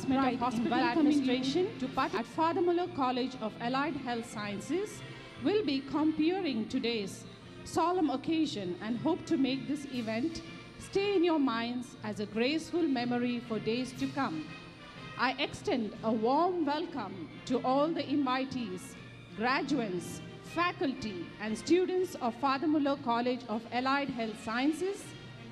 Department of Hospital Administration at Father Mullr College of Allied Health Sciences will be comparing today's solemn occasion and hope to make this event stay in your minds as a graceful memory for days to come. I extend a warm welcome to all the invitees, graduates, faculty, and students of Father Mullr College of Allied Health Sciences,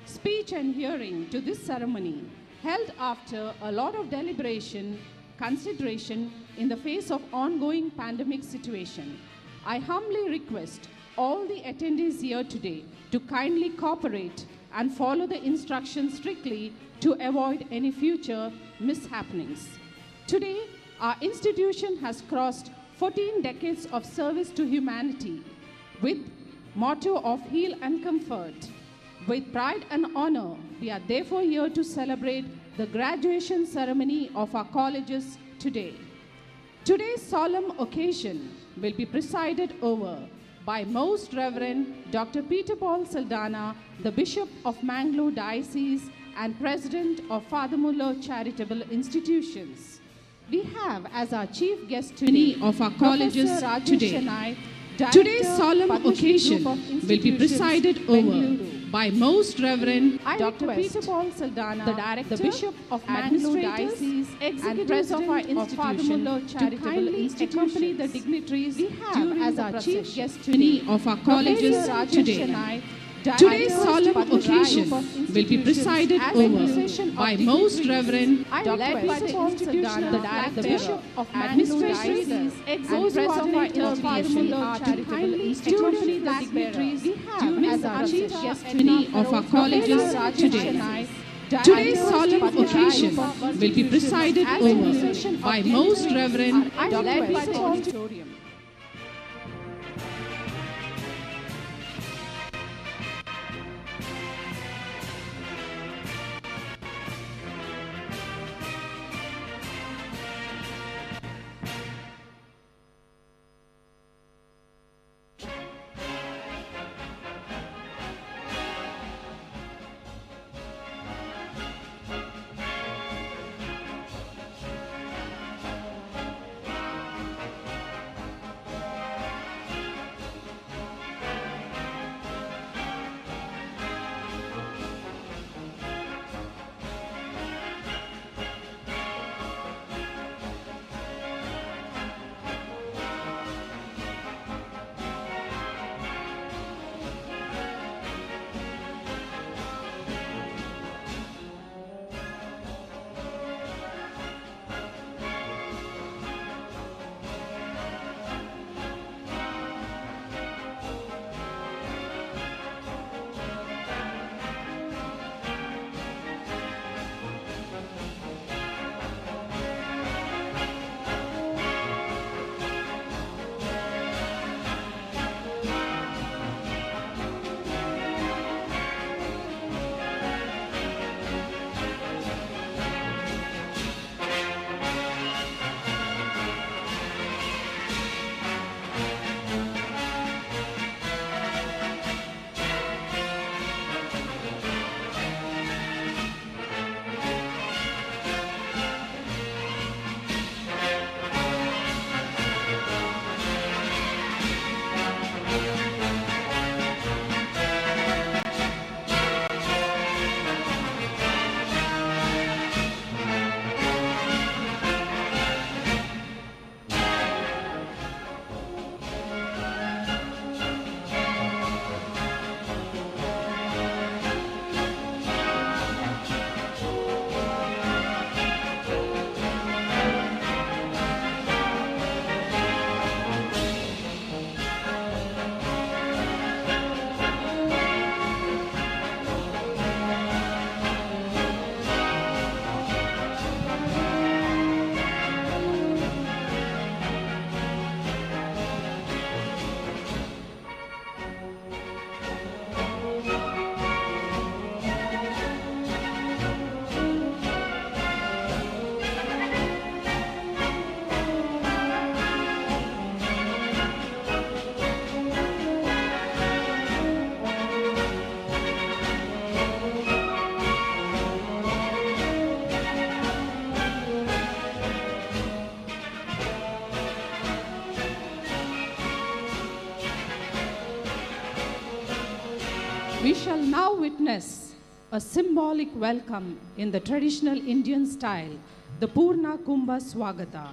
speech and hearing to this ceremony held after a lot of deliberation, consideration in the face of ongoing pandemic situation. I humbly request all the attendees here today to kindly cooperate and follow the instructions strictly to avoid any future mishappenings. Today, our institution has crossed 14 decades of service to humanity with motto of heal and comfort. With pride and honor, we are therefore here to celebrate the graduation ceremony of our colleges today. Today's solemn occasion will be presided over by Most Reverend Dr. Peter Paul Saldana, the Bishop of Mangalore Diocese and President of Father Mullr Charitable Institutions. We have as our chief guest today of our colleges today. Today's solemn occasion will be presided over by Most Reverend Dr. Peter Paul Saldana, the Director, the Bishop of Mangalore Diocese and President of our institution, to kindly accompany the dignitaries we have as our chief guest today of our colleges today. Today's solemn occasion will be presided over by Most Reverend Dr. Peter Paul Saldana, the Director, Bishop of Administration, and President of Father Mullr Charitable Institution, the dignitaries we have as our chief guest of our colleges today. Today's solemn occasion will be presided over by Most Reverend Dr. Peter Paul Saldana. We shall now witness a symbolic welcome in the traditional Indian style, the Purna Kumbha Swagata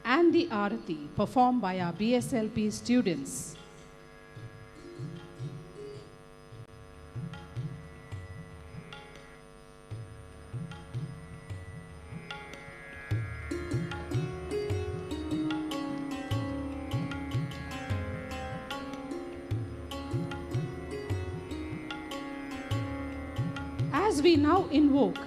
and the Arati performed by our BSLP students. As we now invoke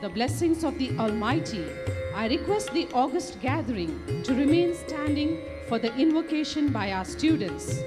the blessings of the Almighty, I request the august gathering to remain standing for the invocation by our students.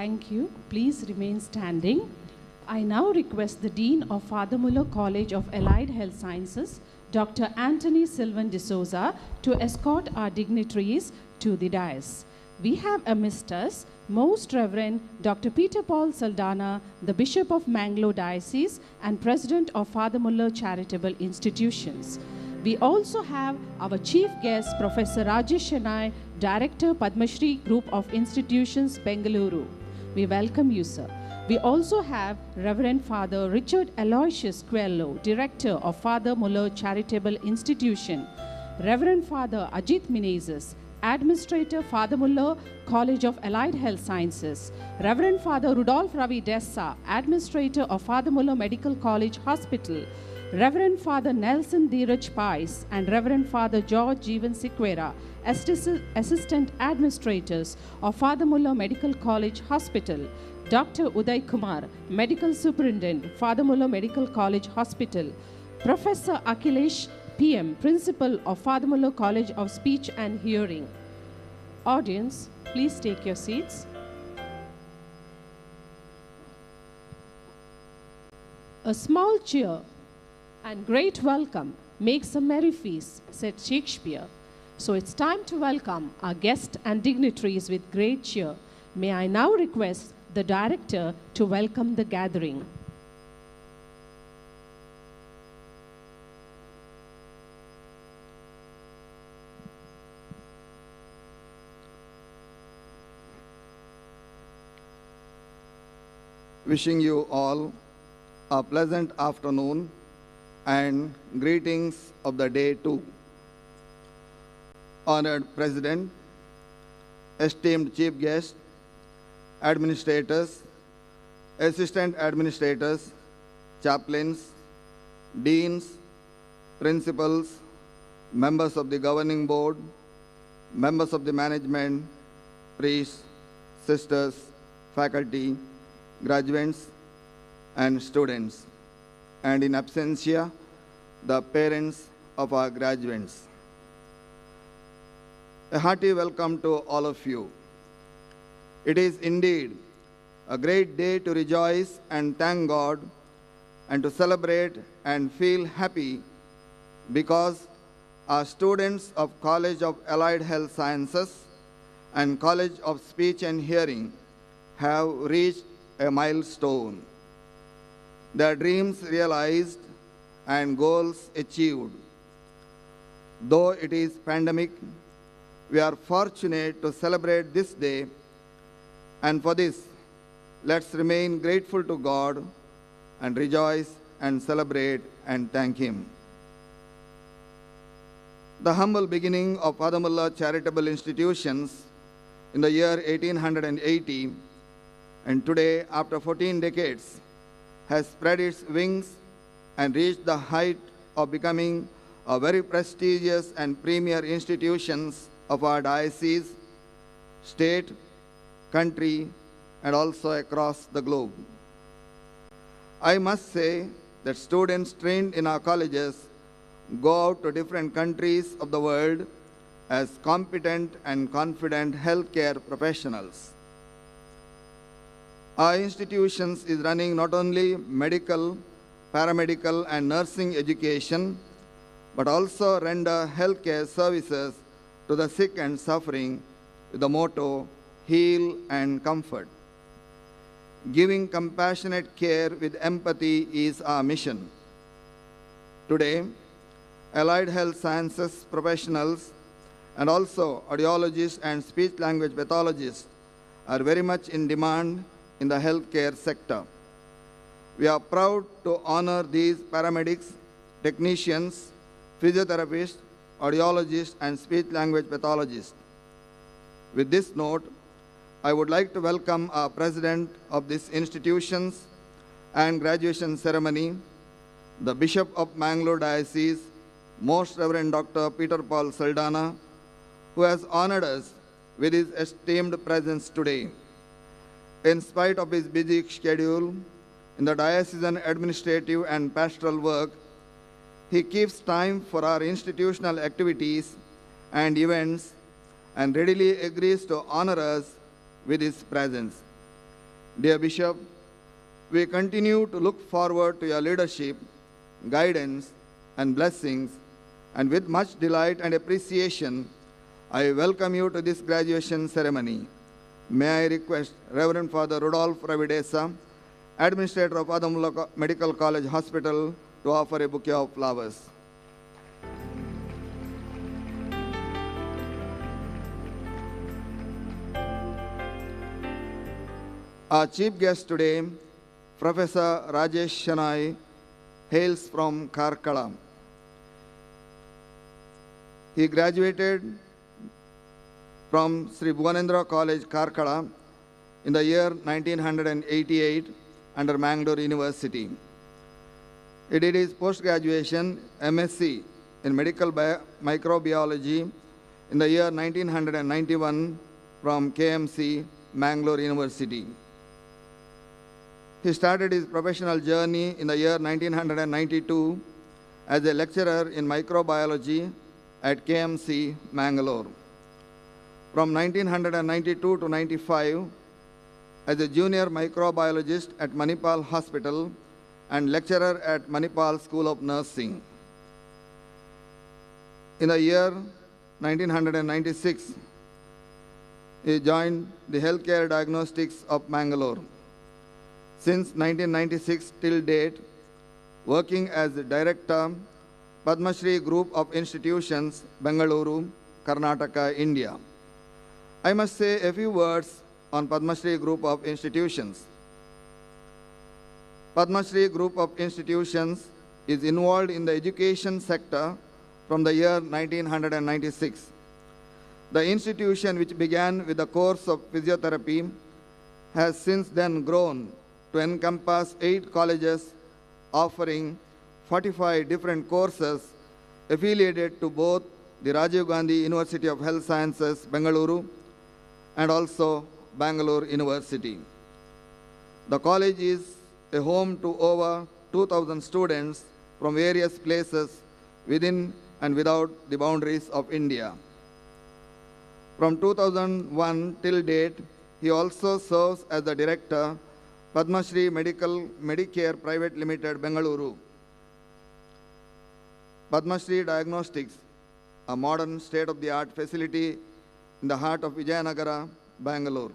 Thank you. Please remain standing. I now request the Dean of Father Mullr College of Allied Health Sciences, Dr. Anthony Silvan D'Souza, to escort our dignitaries to the dais. We have amidst us Most Reverend Dr. Peter Paul Saldana, the Bishop of Mangalore Diocese and President of Father Mullr Charitable Institutions. We also have our chief guest, Professor Rajesh Shenoy, Director, Padma Shri Group of Institutions, Bengaluru. We welcome you, sir. We also have Reverend Father Richard Aloysius Quello, Director of Father Mullr Charitable Institution, Reverend Father Ajit Menezes, Administrator, Father Mullr College of Allied Health Sciences, Reverend Father Rudolph Ravi Dessa, Administrator of Father Mullr Medical College Hospital, Reverend Father Nelson Dheeraj Pais, and Reverend Father George Jeevan Sikwera, Assistant Administrators of Father Mullr Medical College Hospital, Dr. Uday Kumar, Medical Superintendent, Father Mullr Medical College Hospital, Professor Akhilesh PM, Principal of Father Mullr College of Speech and Hearing. Audience, please take your seats. A small cheer and great welcome makes a merry feast, said Shakespeare. So it's time to welcome our guests and dignitaries with great cheer. May I now request the director to welcome the gathering. Wishing you all a pleasant afternoon and greetings of the day too. Honored President, esteemed Chief Guest, Administrators, Assistant Administrators, Chaplains, Deans, Principals, members of the Governing Board, members of the Management, priests, sisters, faculty, graduates, and students, and in absentia, the parents of our graduates. A hearty welcome to all of you. It is indeed a great day to rejoice and thank God and to celebrate and feel happy because our students of College of Allied Health Sciences and College of Speech and Hearing have reached a milestone. Their dreams realized and goals achieved. Though it is pandemic, we are fortunate to celebrate this day, and for this, let's remain grateful to God and rejoice and celebrate and thank Him. The humble beginning of Father Mullr Charitable Institutions in the year 1880 and today, after 14 decades, has spread its wings and reached the height of becoming a very prestigious and premier institutions of our diocese, state, country, and also across the globe. I must say that students trained in our colleges go out to different countries of the world as competent and confident healthcare professionals. Our institutions is running not only medical, paramedical, and nursing education, but also render healthcare services to the sick and suffering with the motto, heal and comfort. Giving compassionate care with empathy is our mission. Today, allied health sciences professionals and also audiologists and speech language pathologists are very much in demand in the healthcare sector. We are proud to honor these paramedics, technicians, physiotherapists, audiologists, and speech language pathologists. With this note, I would like to welcome our president of these institutions and graduation ceremony, the Bishop of Mangalore Diocese, Most Reverend Dr. Peter Paul Saldana, who has honored us with his esteemed presence today. In spite of his busy schedule in the diocesan administrative and pastoral work, he keeps time for our institutional activities and events and readily agrees to honor us with his presence. Dear Bishop, we continue to look forward to your leadership, guidance, and blessings, and with much delight and appreciation, I welcome you to this graduation ceremony. May I request Reverend Father Rudolph Ravi Dessa, Administrator of Father Mullr Medical College Hospital, to offer a bouquet of flowers. Our chief guest today, Professor Rajesh Shenoy, hails from Karkala. He graduated from Sri Bhuvanendra College, Karkala in the year 1988 under Mangalore University. He did his post-graduation MSc in medical microbiology in the year 1991 from KMC, Mangalore University. He started his professional journey in the year 1992 as a lecturer in microbiology at KMC, Mangalore. From 1992 to 95, as a junior microbiologist at Manipal Hospital and lecturer at Manipal School of Nursing. In the year 1996, he joined the Healthcare Diagnostics of Mangalore. Since 1996 till date, working as the director, Padma Shri Group of Institutions, Bengaluru, Karnataka, India. I must say a few words on Padma Shri Group of Institutions. Padma Shri Group of Institutions is involved in the education sector from the year 1996. The institution, which began with the course of physiotherapy, has since then grown to encompass 8 colleges offering 45 different courses affiliated to both the Rajiv Gandhi University of Health Sciences, Bengaluru, and also Bangalore University. The college is a home to over 2,000 students from various places within and without the boundaries of India. From 2001 till date, he also serves as the director, Padma Shri Medicare Private Limited, Bengaluru. Padma Shri Diagnostics, a modern state-of-the-art facility in the heart of Vijayanagara, Bangalore.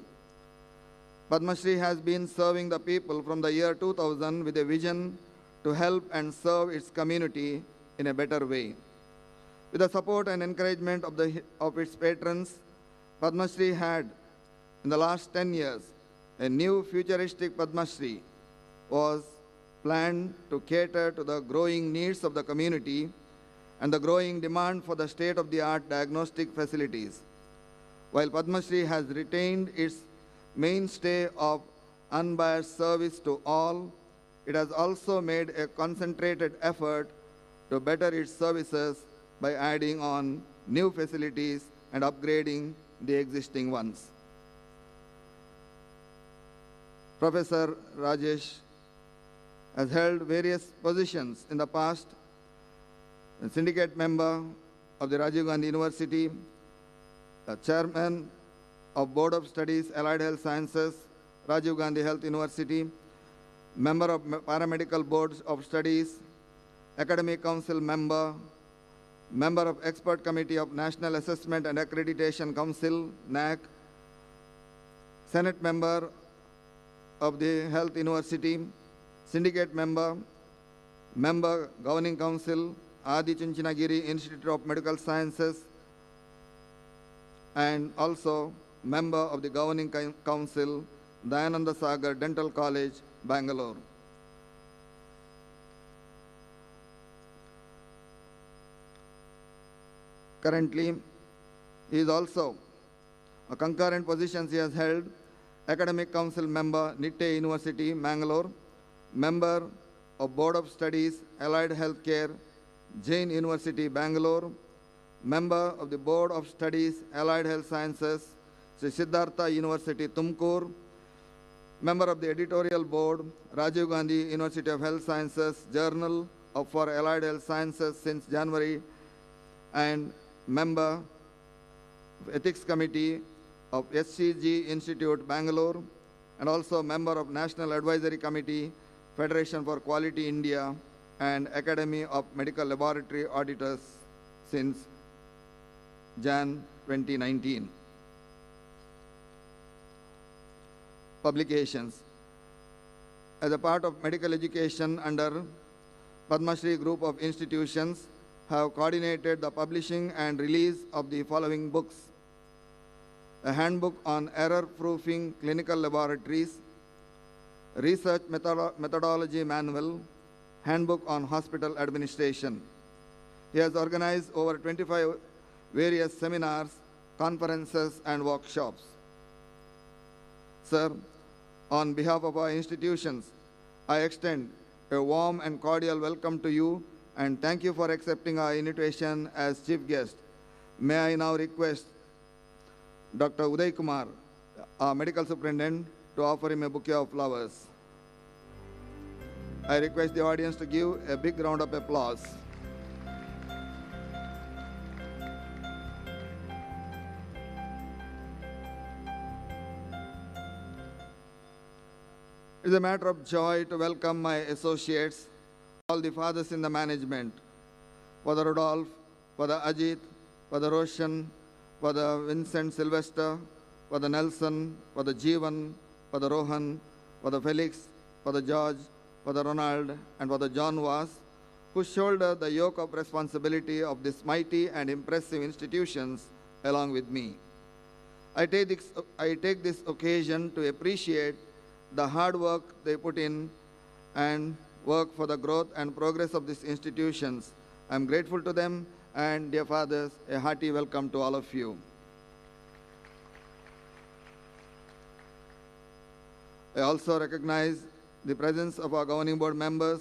Padma Shri has been serving the people from the year 2000 with a vision to help and serve its community in a better way. With the support and encouragement of its patrons, Padma Shri had, in the last 10 years, a new futuristic Padma Shri was planned to cater to the growing needs of the community and the growing demand for the state-of-the-art diagnostic facilities. While Padma Shri has retained its mainstay of unbiased service to all, it has also made a concentrated effort to better its services by adding on new facilities and upgrading the existing ones. Professor Rajesh has held various positions in the past: a syndicate member of the Rajiv Gandhi University, a chairman of Board of Studies, Allied Health Sciences, Rajiv Gandhi Health University, member of Paramedical Boards of Studies, Academic Council member, member of Expert Committee of National Assessment and Accreditation Council, NAC, Senate member of the Health University, syndicate member, member Governing Council, Adi Chunchinagiri Institute of Medical Sciences, and also member of the Governing Council, Dayananda Sagar Dental College, Bangalore. Currently, he is also a concurrent positions he has held: Academic Council member, Nitte University, Mangalore, member of Board of Studies, Allied Healthcare, Jain University, Bangalore, member of the Board of Studies, Allied Health Sciences, Sri Siddhartha University, Tumkur, member of the Editorial Board, Rajiv Gandhi University of Health Sciences, Journal for Allied Health Sciences since January, and member of Ethics Committee of SCG Institute, Bangalore, and also member of National Advisory Committee, Federation for Quality India, and Academy of Medical Laboratory Auditors since Jan 2019. Publications. As a part of medical education under Padma Shri Group of Institutions, have coordinated the publishing and release of the following books: a handbook on error-proofing clinical laboratories, Research Methodology Manual, Handbook on Hospital Administration. He has organized over 25 various seminars, conferences, and workshops. Sir, on behalf of our institutions, I extend a warm and cordial welcome to you and thank you for accepting our invitation as chief guest. May I now request Dr. Uday Kumar, our medical superintendent, to offer him a bouquet of flowers. I request the audience to give a big round of applause. It is a matter of joy to welcome my associates, all the fathers in the management, Father Rudolph, Father Ajit, Father Roshan, Father Vincent Sylvester, Father Nelson, Father Jeevan, Father Rohan, Father Felix, Father George, Father Ronald, and Father John Was, who shoulder the yoke of responsibility of these mighty and impressive institutions along with me. I take this occasion to appreciate the hard work they put in and work for the growth and progress of these institutions. I am grateful to them, and dear fathers, a hearty welcome to all of you. I also recognize the presence of our governing board members,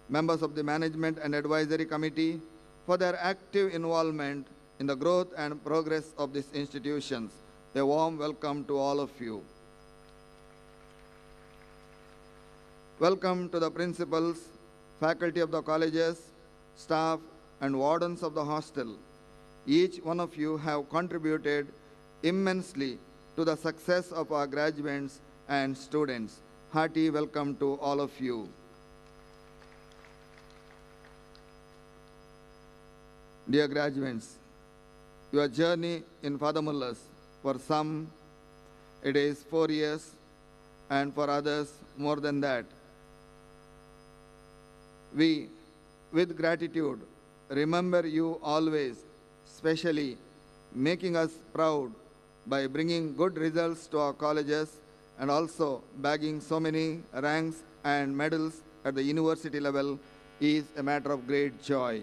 members of the management and advisory committee for their active involvement in the growth and progress of these institutions. A warm welcome to all of you. Welcome to the principals, faculty of the colleges, staff, and wardens of the hostel. Each one of you have contributed immensely to the success of our graduates and students. Hearty welcome to all of you. Dear graduates, your journey in Father Mullr's, for some it is 4 years, and for others more than that. We, with gratitude, remember you always, especially making us proud by bringing good results to our colleges and also bagging so many ranks and medals at the university level is a matter of great joy.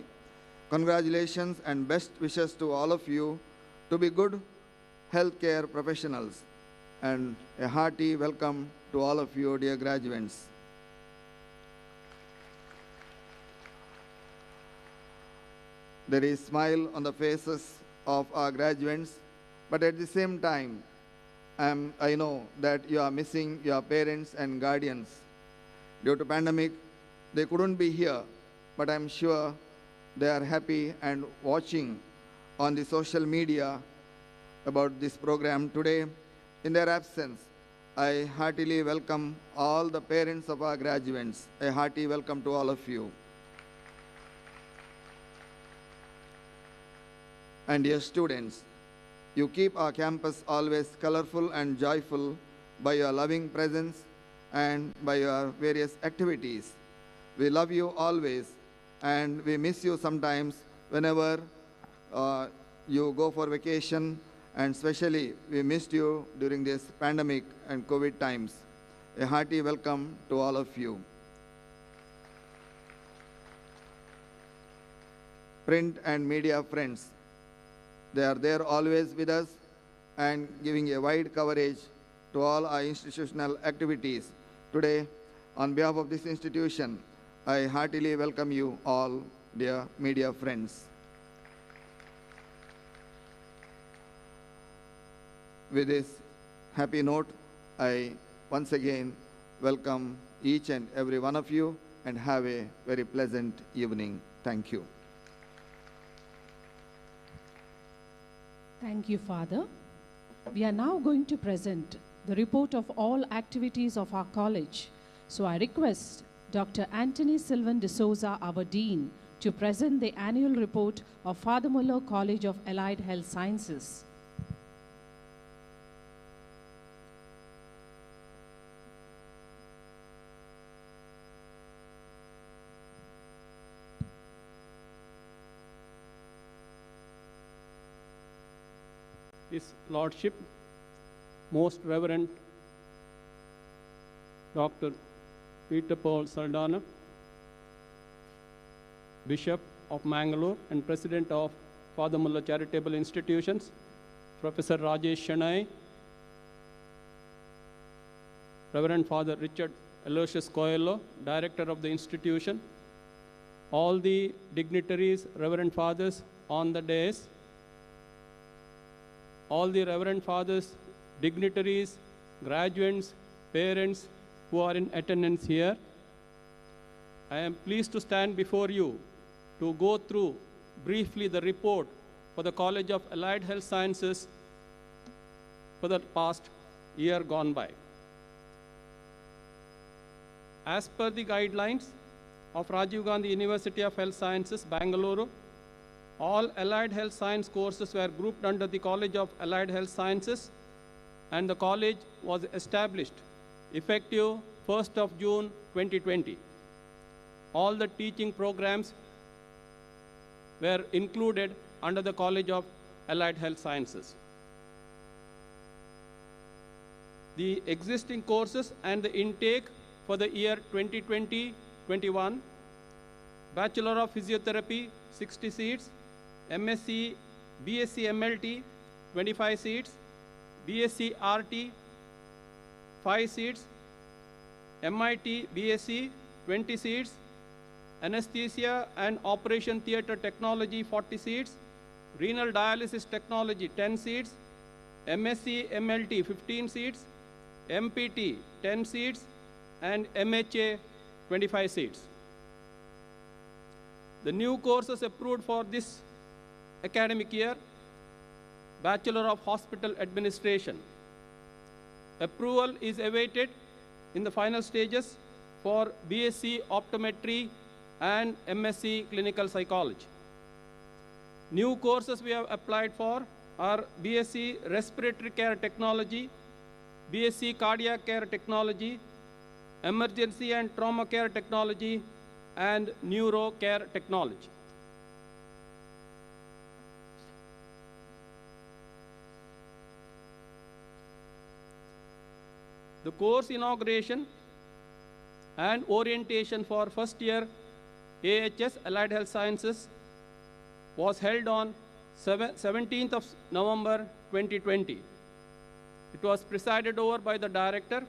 Congratulations and best wishes to all of you to be good healthcare professionals, and a hearty welcome to all of you, dear graduates. There is a smile on the faces of our graduates, but at the same time, I know that you are missing your parents and guardians. Due to pandemic, they couldn't be here, but I'm sure they are happy and watching on the social media about this program today. In their absence, I heartily welcome all the parents of our graduates. A hearty welcome to all of you. And dear students, you keep our campus always colorful and joyful by your loving presence and by your various activities. We love you always, and we miss you sometimes whenever you go for vacation, and especially we missed you during this pandemic and COVID times. A hearty welcome to all of you. Print and media friends, they are there always with us and giving a wide coverage to all our institutional activities. Today, on behalf of this institution, I heartily welcome you all, dear media friends. With this happy note, I once again welcome each and every one of you and have a very pleasant evening. Thank you. Thank you, Father. We are now going to present the report of all activities of our college. So I request Dr. Anthony Sylvan de Souza, our Dean, to present the annual report of Father Mullr College of Allied Health Sciences. His Lordship, Most Reverend Dr. Peter Paul Saldana, Bishop of Mangalore and President of Father Mullr Charitable Institutions, Professor Rajesh Shanai, Reverend Father Richard Aloysius Coelho, Director of the institution, all the dignitaries, Reverend Fathers on the dais, all the Reverend Fathers, dignitaries, graduates, parents who are in attendance here. I am pleased to stand before you to go through briefly the report for the College of Allied Health Sciences for the past year gone by. As per the guidelines of Rajiv Gandhi University of Health Sciences, Bangalore, all allied health science courses were grouped under the College of Allied Health Sciences, and the college was established effective 1st of June 2020. All the teaching programs were included under the College of Allied Health Sciences. The existing courses and the intake for the year 2020-21, Bachelor of Physiotherapy, 60 seats, MSc, BSc MLT, 25 seats, BSc RT, 5 seats, MIT BSc, 20 seats, Anesthesia and Operation Theatre Technology, 40 seats, Renal Dialysis Technology, 10 seats, MSc MLT, 15 seats, MPT, 10 seats, and MHA, 25 seats. The new courses approved for this academic year: Bachelor of Hospital Administration. Approval is awaited in the final stages for BSc Optometry and MSc Clinical Psychology. New courses we have applied for are BSc Respiratory Care Technology, BSc Cardiac Care Technology, Emergency and Trauma Care Technology, and Neuro Care Technology. The course inauguration and orientation for first year AHS Allied Health Sciences was held on 17th of November 2020. It was presided over by the director.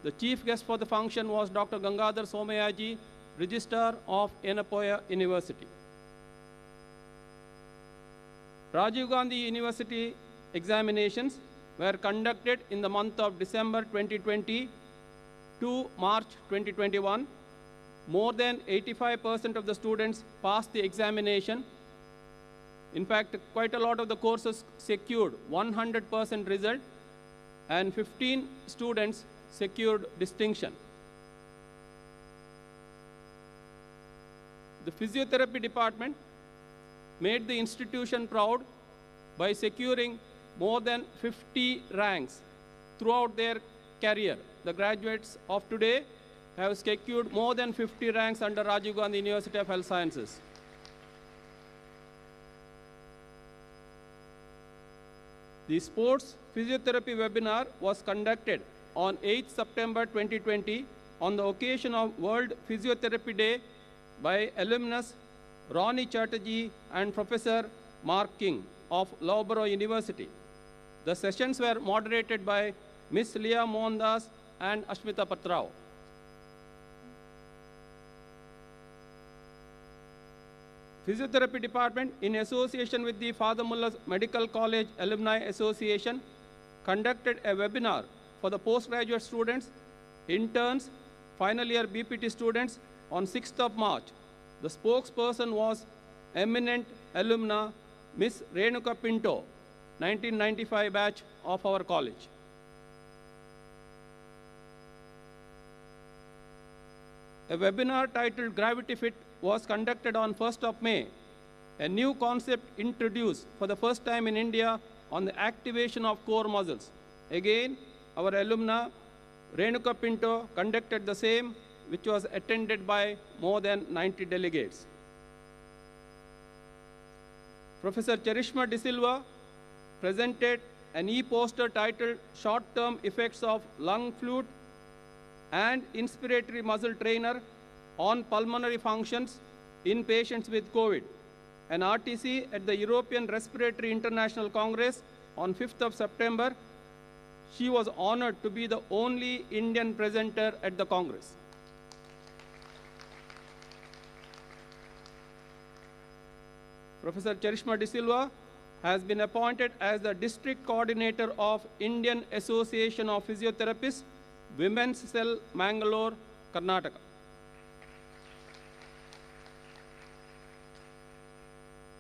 The chief guest for the function was Dr. Gangadhar Somayaji, Registrar of Yenapoya University. Rajiv Gandhi University examinations were conducted in the month of December 2020 to March 2021. More than 85% of the students passed the examination. In fact, quite a lot of the courses secured 100% result, and 15 students secured distinction. The physiotherapy department made the institution proud by securing more than 50 ranks throughout their career. The graduates of today have secured more than 50 ranks under Rajiv Gandhi University of Health Sciences. The sports physiotherapy webinar was conducted on 8th September 2020 on the occasion of World Physiotherapy Day by alumnus Ronnie Chatterjee and Professor Mark King of Loughborough University. The sessions were moderated by Ms. Leah Mohandas and Ashmita Patrao. Physiotherapy department, in association with the Father Mullr Medical College Alumni Association, conducted a webinar for the postgraduate students, interns, final year BPT students on 6th of March. The spokesperson was eminent alumna Ms. Renuka Pinto, 1995 batch of our college. A webinar titled Gravity Fit was conducted on 1st of May, a new concept introduced for the first time in India on the activation of core muscles. Again, our alumna Renuka Pinto conducted the same, which was attended by more than 90 delegates. Professor Charishma De Silva presented an e-poster titled Short-Term Effects of Lung Flute and inspiratory muscle trainer on pulmonary functions in patients with COVID, an RTC at the European Respiratory International Congress on 5th of September. She was honored to be the only Indian presenter at the Congress. Professor Charishma De Silva has been appointed as the District Coordinator of Indian Association of Physiotherapists, Women's Cell, Mangalore, Karnataka.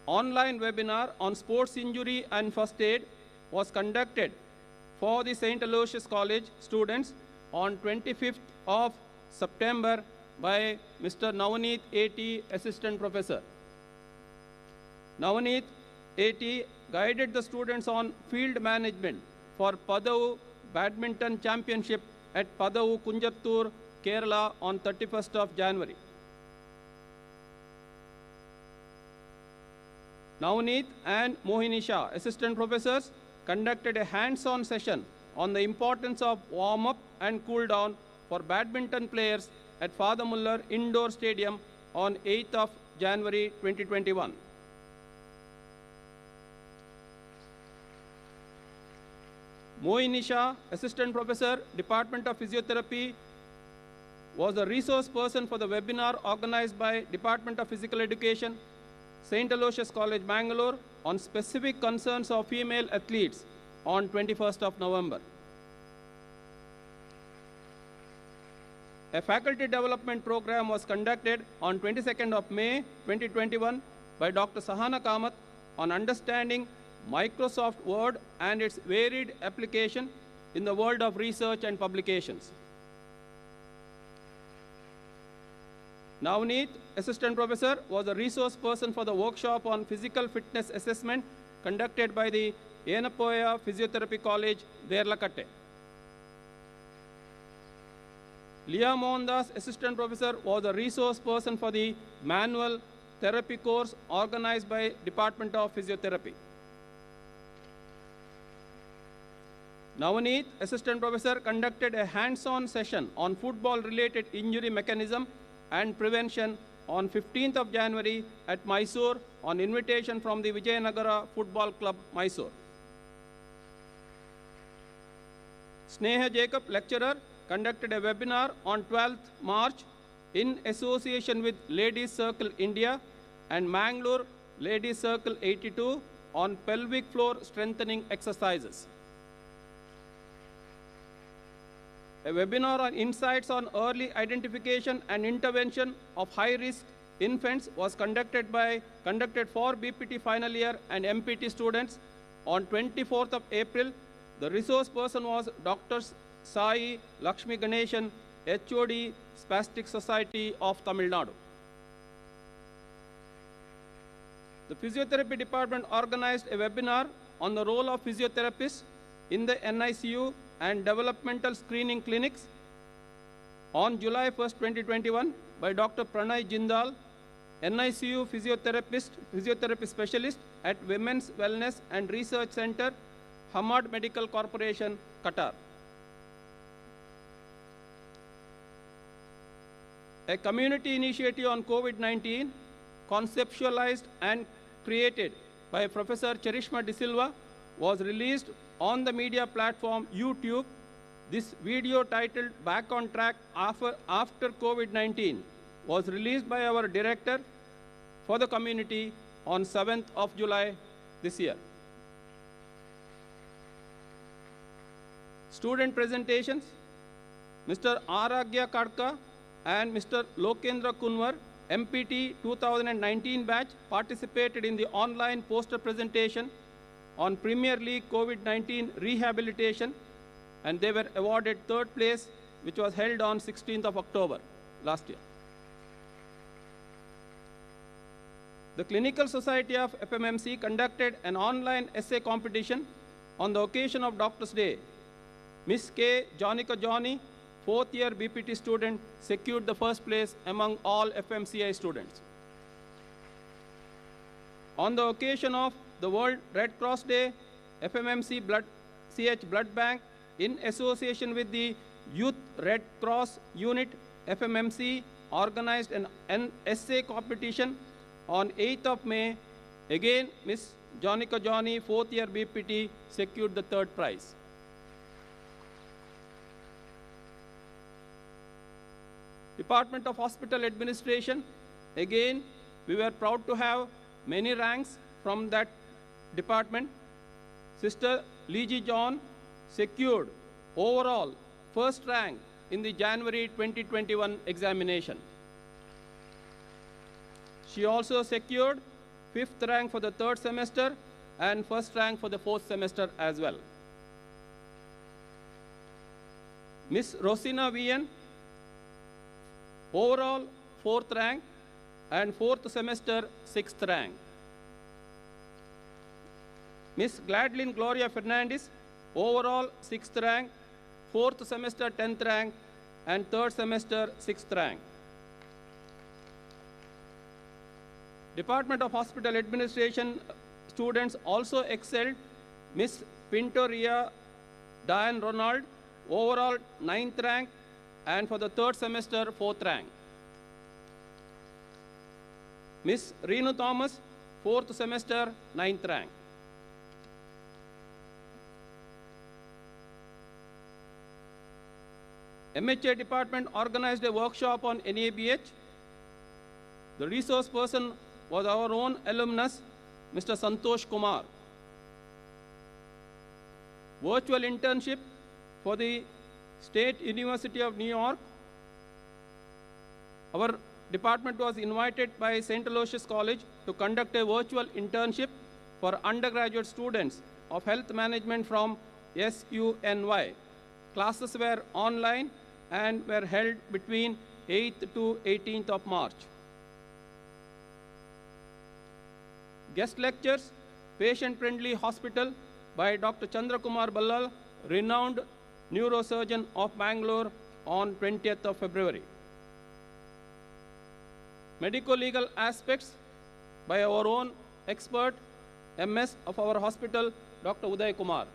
Online webinar on sports injury and first aid was conducted for the St. Aloysius College students on 25th of September by Mr. Navneet A.T., Assistant Professor. Navneet A.T. guided the students on field management for Padavu Badminton Championship at Padavu, Kunjattur, Kerala on 31st of January. Navneet and Mohini Shah, Assistant Professors, conducted a hands-on session on the importance of warm-up and cool-down for badminton players at Father Mullr Indoor Stadium on 8th of January 2021. Mohini Shah, Assistant Professor, Department of Physiotherapy, was the resource person for the webinar organized by Department of Physical Education, St. Aloysius College, Bangalore, on specific concerns of female athletes on 21st of November. A faculty development program was conducted on 22nd of May 2021 by Dr. Sahana Kamath on understanding Microsoft Word and its varied application in the world of research and publications. Navneet, Assistant Professor, was a resource person for the workshop on physical fitness assessment conducted by the Yenapoya Physiotherapy College, Derlakatte. Leah Mohandas, Assistant Professor, was a resource person for the manual therapy course organized by Department of Physiotherapy. Navneet, Assistant Professor, conducted a hands-on session on football-related injury mechanism and prevention on 15th of January at Mysore on invitation from the Vijayanagara Football Club, Mysore. Sneha Jacob, lecturer, conducted a webinar on 12th March in association with Ladies Circle India and Mangalore Ladies Circle 82 on pelvic floor strengthening exercises. A webinar on insights on early identification and intervention of high-risk infants was conducted for BPT final year and MPT students on 24th of April. The resource person was Dr. Sai Lakshmi Ganeshan, HOD, Spastic Society of Tamil Nadu. The Physiotherapy Department organized a webinar on the role of physiotherapists in the NICU and developmental screening clinics on July 1st, 2021 by Dr. Pranay Jindal, NICU physiotherapy specialist at Women's Wellness and Research Center, Hamad Medical Corporation, Qatar. A community initiative on COVID-19 conceptualized and created by Professor Charishma De Silva was released on the media platform YouTube. This video titled Back on Track After COVID-19 was released by our director for the community on 7th of July this year. Student presentations, Mr. Aragya Kadka and Mr. Lokendra Kunwar, MPT 2019 batch, participated in the online poster presentation on Premier League COVID-19 rehabilitation, and they were awarded third place, which was held on 16th of October last year. The Clinical Society of FMMC conducted an online essay competition on the occasion of Doctor's Day. Miss K. Jonica Johnny, fourth year BPT student, secured the first place among all FMCI students. On the occasion of the World Red Cross Day, FMMC CH Blood Bank, in association with the Youth Red Cross Unit, FMMC, organized an essay competition on 8th of May. Again, Miss Jonica Johnny, 4th year BPT, secured the 3rd prize. Department of Hospital Administration, again, we were proud to have many ranks from that department. Sister Liji John secured overall 1st rank in the January 2021 examination. She also secured 5th rank for the 3rd semester and 1st rank for the 4th semester as well. Miss Rosina Vian, overall 4th rank and 4th semester 6th rank. Miss Gladlyn Gloria Fernandez, overall 6th rank, 4th semester 10th rank, and 3rd semester 6th rank. Department of Hospital Administration students also excelled. Miss Pinto Ria Diane Ronald, overall 9th rank, and for the 3rd semester 4th rank. Miss Renu Thomas, 4th semester 9th rank. MHA department organized a workshop on NABH. The resource person was our own alumnus, Mr. Santosh Kumar. Virtual internship for the State University of New York. Our department was invited by St. Aloysius College to conduct a virtual internship for undergraduate students of health management from SUNY. Classes were online and were held between 8th to 18th of March. Guest lectures, Patient-Friendly Hospital by Dr. Chandra Kumar Ballal, renowned neurosurgeon of Bangalore, on 20th of February. Medico-legal aspects by our own expert, MS of our hospital, Dr. Uday Kumar.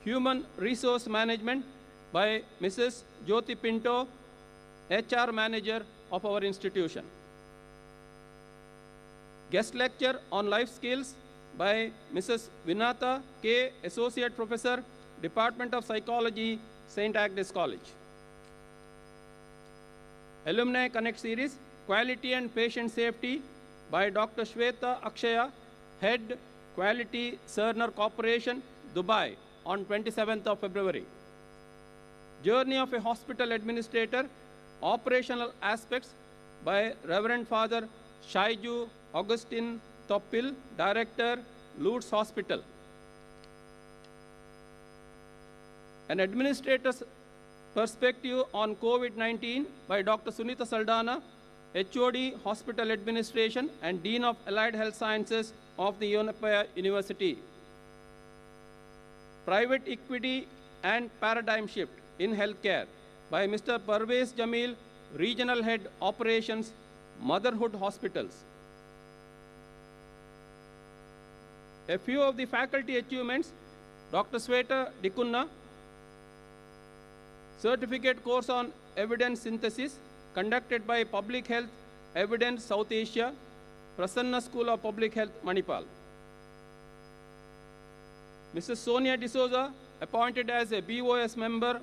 Human Resource Management by Mrs. Jyoti Pinto, HR Manager of our institution. Guest lecture on life skills by Mrs. Vinata K., Associate Professor, Department of Psychology, St. Agnes College. Alumni Connect Series, Quality and Patient Safety by Dr. Shweta Akshaya, Head, Quality Cerner Corporation, Dubai, on 27th of February. Journey of a Hospital Administrator, Operational Aspects by Reverend Father Shaiju Augustine Toppil, Director, Lutz Hospital. An Administrator's Perspective on COVID-19 by Dr. Sunita Saldana, HOD, Hospital Administration, and Dean of Allied Health Sciences of the Yonapaya University. Private Equity and Paradigm Shift in Healthcare by Mr. Parvez Jamil, Regional Head Operations, Motherhood Hospitals. A few of the faculty achievements: Dr. Sweta Dikunna, Certificate Course on Evidence Synthesis, conducted by Public Health Evidence South Asia, Prasanna School of Public Health, Manipal. Mrs. Sonia D'Souza, appointed as a BOS member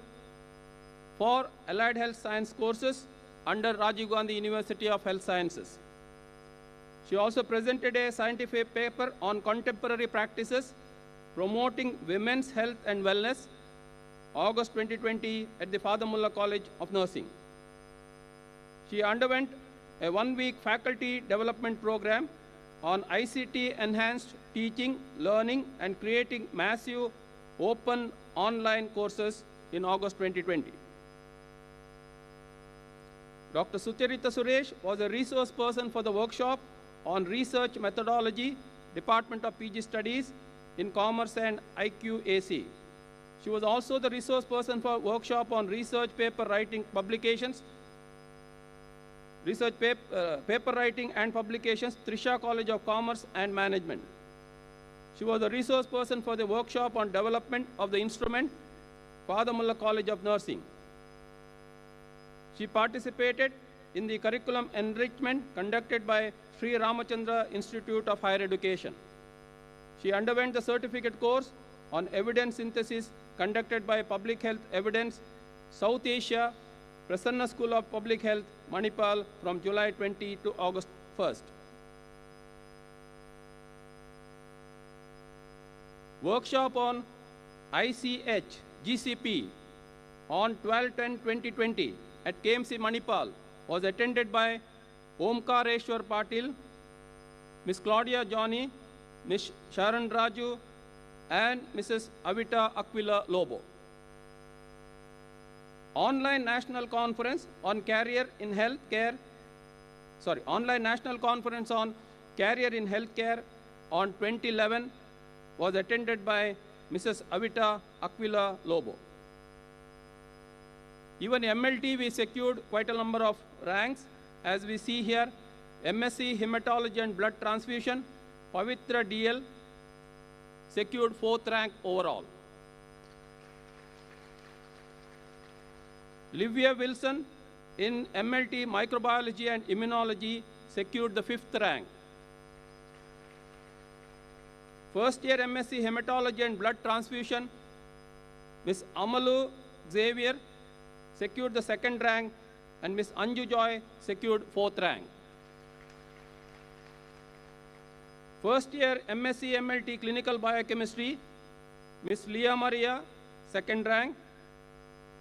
for Allied Health Science courses under Rajiv Gandhi University of Health Sciences. She also presented a scientific paper on contemporary practices promoting women's health and wellness, August 2020, at the Father Mullr College of Nursing. She underwent a one-week faculty development program on ICT-enhanced teaching, learning, and creating massive open online courses in August 2020. Dr. Sucharita Suresh was a resource person for the workshop on research methodology, Department of PG Studies in Commerce and IQAC. She was also the resource person for workshop on research paper writing publications, paper writing and publications, Trisha College of Commerce and Management. She was the resource person for the workshop on development of the instrument, Father Mullr College of Nursing. She participated in the curriculum enrichment conducted by Sri Ramachandra Institute of Higher Education. She underwent the certificate course on evidence synthesis conducted by Public Health Evidence, South Asia, Prasanna School of Public Health, Manipal from July 20 to August 1st. Workshop on ICH GCP on 12/10/2020 at KMC Manipal was attended by Omkareshwar Patil, Ms. Claudia Johnny, Ms. Sharon Raju, and Mrs. Avita Aquila Lobo. Online National Conference on Career in Healthcare, Online National Conference on Career in Healthcare on 2011 was attended by Mrs. Avita Aquila Lobo. Even MLT, we secured quite a number of ranks. As we see here, MSc Hematology and Blood Transfusion, Pavitra DL secured 4th rank overall. Livia Wilson in MLT Microbiology and Immunology secured the 5th rank. First year MSc Hematology and Blood Transfusion, Ms. Amalu Xavier secured the 2nd rank, and Ms. Anju Joy secured 4th rank. First year MSc MLT Clinical Biochemistry, Ms. Leah Maria, 2nd rank,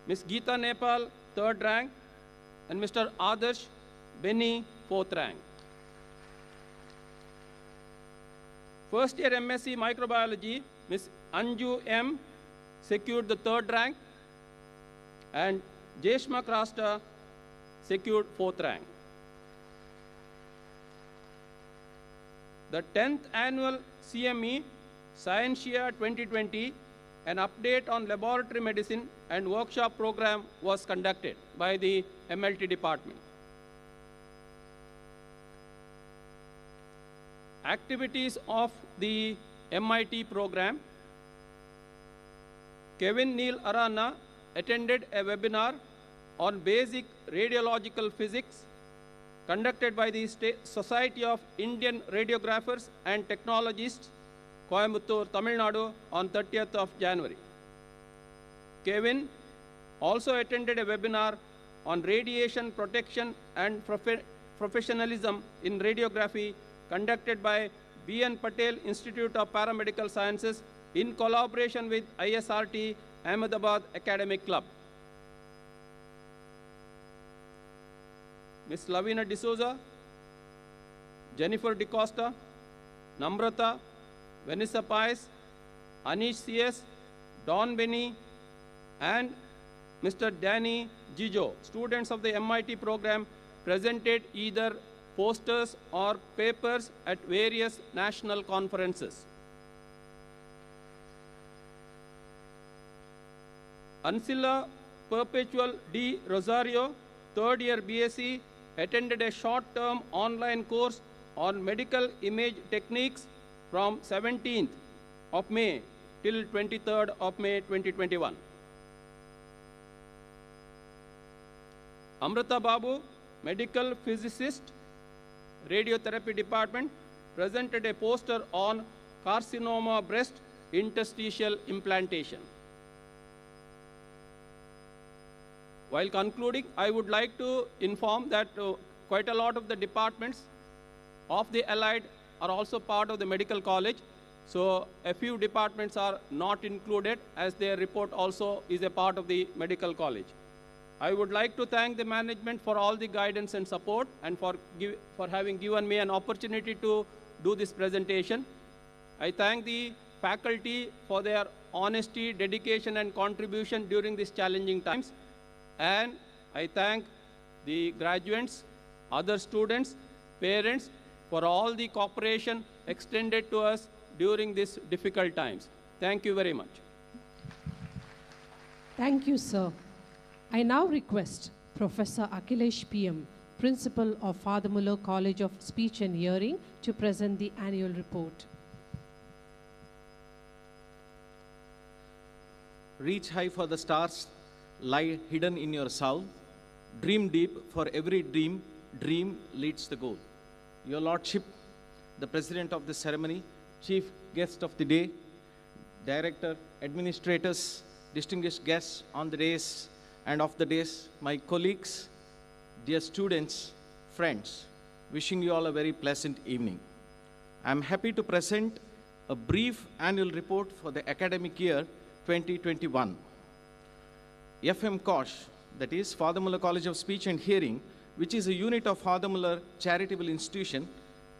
Ms. Geeta Nepal, 3rd rank, and Mr. Adarsh Beni, 4th rank. First year MSc Microbiology, Ms. Anju M secured the 3rd rank, and Jeshma Krasta secured 4th rank. The 10th annual CME Scientia 2020, an update on laboratory medicine and workshop program was conducted by the MLT department. Activities of the MIT program. Kevin Neil Arana attended a webinar on basic radiological physics conducted by the Society of Indian Radiographers and Technologists, Coimbatore, Tamil Nadu on 30th of January. Kevin also attended a webinar on radiation protection and professionalism in radiography conducted by B.N. Patel Institute of Paramedical Sciences in collaboration with ISRT Ahmedabad Academic Club. Ms. Lavina D'Souza, Jennifer DeCosta, Namrata, Vanessa Pies, Anish C.S., Don Benny, and Mr. Danny Gijo, students of the MIT program, presented either posters or papers at various national conferences. Ancilla Perpetual D. Rosario, 3rd year BSc, attended a short-term online course on medical image techniques from 17th of May till 23rd of May 2021. Amrita Babu, medical physicist, radiotherapy department, presented a poster on carcinoma breast interstitial implantation. While concluding, I would like to inform that quite a lot of the departments of the Allied are also part of the medical college. So a few departments are not included, as their report also is a part of the medical college. I would like to thank the management for all the guidance and support, and for having given me an opportunity to do this presentation. I thank the faculty for their honesty, dedication, and contribution during these challenging times. And I thank the graduates, other students, parents, for all the cooperation extended to us during these difficult times. Thank you very much. Thank you, sir. I now request Professor Akhilesh PM, Principal of Father Mullr College of Speech and Hearing, to present the annual report. reach high for the stars lie hidden in your soul. Dream deep, for every dream leads the goal. Your Lordship, the President of the ceremony, Chief Guest of the day, Director, Administrators, distinguished guests on the days and of the days, my colleagues, dear students, friends, wishing you all a very pleasant evening. I am happy to present a brief annual report for the academic year 2021. FM Kosh, that is Father Mullr College of Speech and Hearing, which is a unit of Father Mullr Charitable Institution,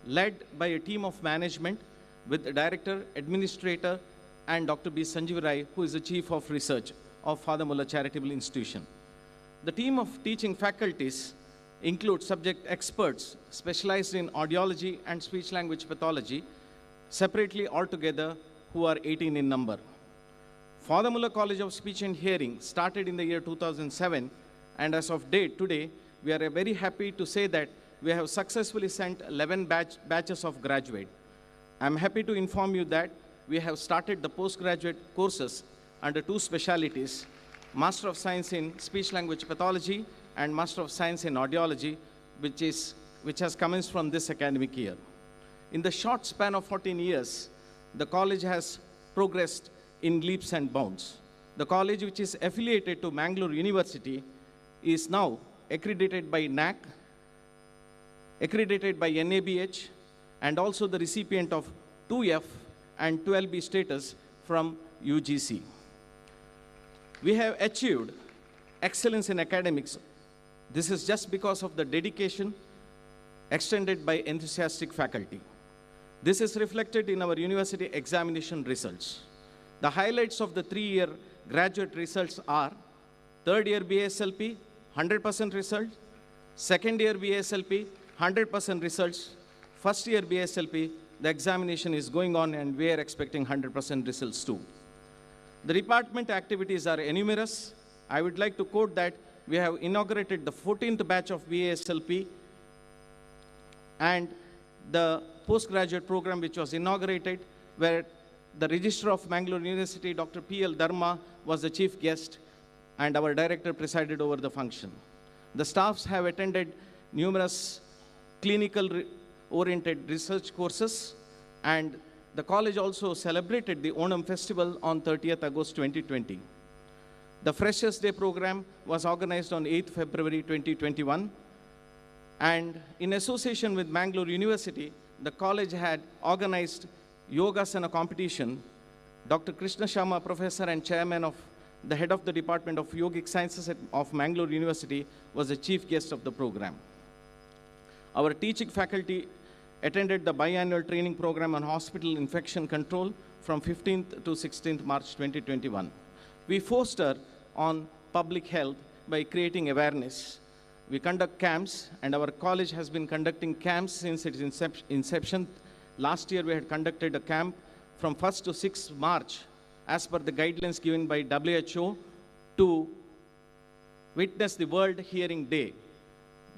led by a team of management with the Director, Administrator, and Dr. B. Sanjeev Rai, who is the Chief of Research of Father Mullr Charitable Institution. The team of teaching faculties include subject experts specialized in audiology and speech-language pathology, separately altogether, who are 18 in number. Father Mullr College of Speech and Hearing started in the year 2007, and as of date today, we are very happy to say that we have successfully sent 11 batches of graduate. I'm happy to inform you that we have started the postgraduate courses under 2 specialities, Master of Science in Speech-Language Pathology and Master of Science in Audiology, which has commenced from this academic year. In the short span of 14 years, the college has progressed in leaps and bounds. The college, which is affiliated to Mangalore University, is now accredited by NAC, accredited by NABH, and also the recipient of 2F and 12B status from UGC. We have achieved excellence in academics. This is just because of the dedication extended by enthusiastic faculty. This is reflected in our university examination results. The highlights of the 3-year graduate results are: third year BASLP, 100% result; second year BASLP, 100% results; first year BASLP, the examination is going on and we are expecting 100% results too. The department activities are numerous. I would like to quote that we have inaugurated the 14th batch of BASLP, and the postgraduate program which was inaugurated, where the Registrar of Mangalore University, Dr. P.L. Dharma, was the chief guest, and our director presided over the function. The staffs have attended numerous clinical-oriented research courses, and the college also celebrated the Onam festival on 30th August 2020. The Freshers' Day program was organized on 8th February 2021, and in association with Mangalore University, the college had organized Yogasana competition. Dr. Krishna Sharma, professor and chairman of the head of the Department of Yogic Sciences of Mangalore University, was the chief guest of the program. Our teaching faculty attended the biannual training program on hospital infection control from 15th to 16th March 2021. We foster on public health by creating awareness. We conduct camps, and our college has been conducting camps since its inception. Last year, we had conducted a camp from 1st to 6th March, as per the guidelines given by WHO, to witness the World Hearing Day.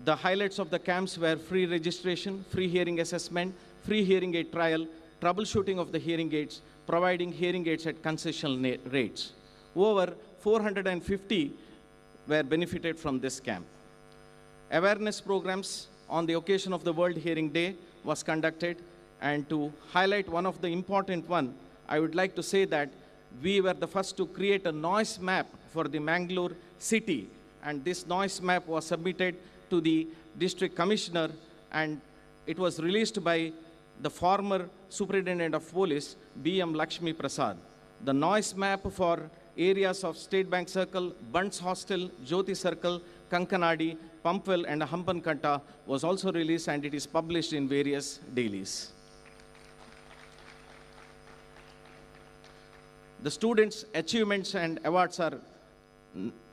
The highlights of the camps were free registration, free hearing assessment, free hearing aid trial, troubleshooting of the hearing aids, providing hearing aids at concessional rates. Over 450 were benefited from this camp. Awareness programs on the occasion of the World Hearing Day was conducted. And to highlight one of the important one, I would like to say that we were the first to create a noise map for the Mangalore city. And this noise map was submitted to the district commissioner, and it was released by the former superintendent of police, B.M. Lakshmi Prasad. The noise map for areas of State Bank Circle, Bunts Hostel, Jyoti Circle, Kankanadi, Pumpwell, and Hampankanta was also released, and it is published in various dailies. The students' achievements and awards are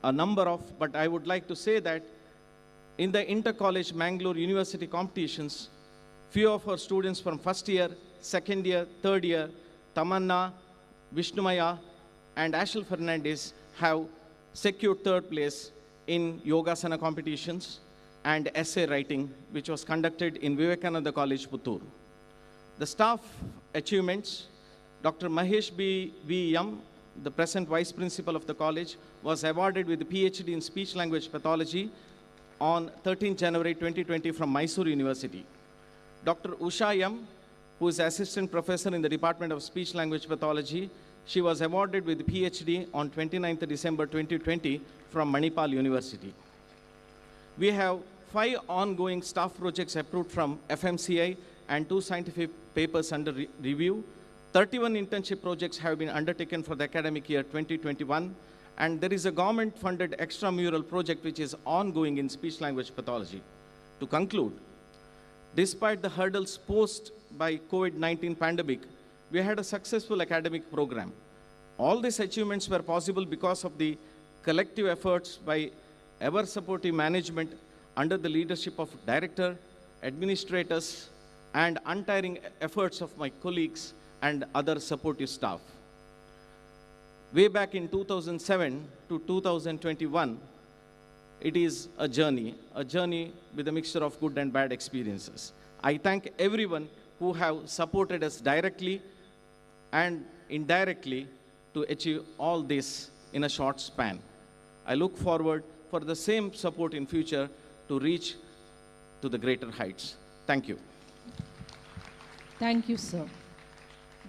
a number of, but I would like to say that in the inter-college Mangalore University competitions, few of our students from first year, second year, third year, Tamanna, Vishnumaya, and Ashel Fernandez have secured third place in Yogasana competitions and essay writing, which was conducted in Vivekananda College, Puttur. The staff achievements: Dr. Mahesh B. V. Yam, the present vice principal of the college, was awarded with a PhD in speech language pathology on 13 January 2020 from Mysore University. Dr. Usha M., who is assistant professor in the Department of Speech Language Pathology, she was awarded with a PhD on 29th December 2020 from Manipal University. We have 5 ongoing staff projects approved from FMCI and 2 scientific papers under review. 31 internship projects have been undertaken for the academic year 2021, and there is a government-funded extramural project which is ongoing in speech-language pathology. To conclude, despite the hurdles posed by COVID-19 pandemic, we had a successful academic program. All these achievements were possible because of the collective efforts by ever-supportive management under the leadership of director, administrators, and untiring efforts of my colleagues and other supportive staff. Way back in 2007 to 2021, it is a journey with a mixture of good and bad experiences. I thank everyone who have supported us directly and indirectly to achieve all this in a short span. I look forward for the same support in future to reach to the greater heights. Thank you. Thank you, sir.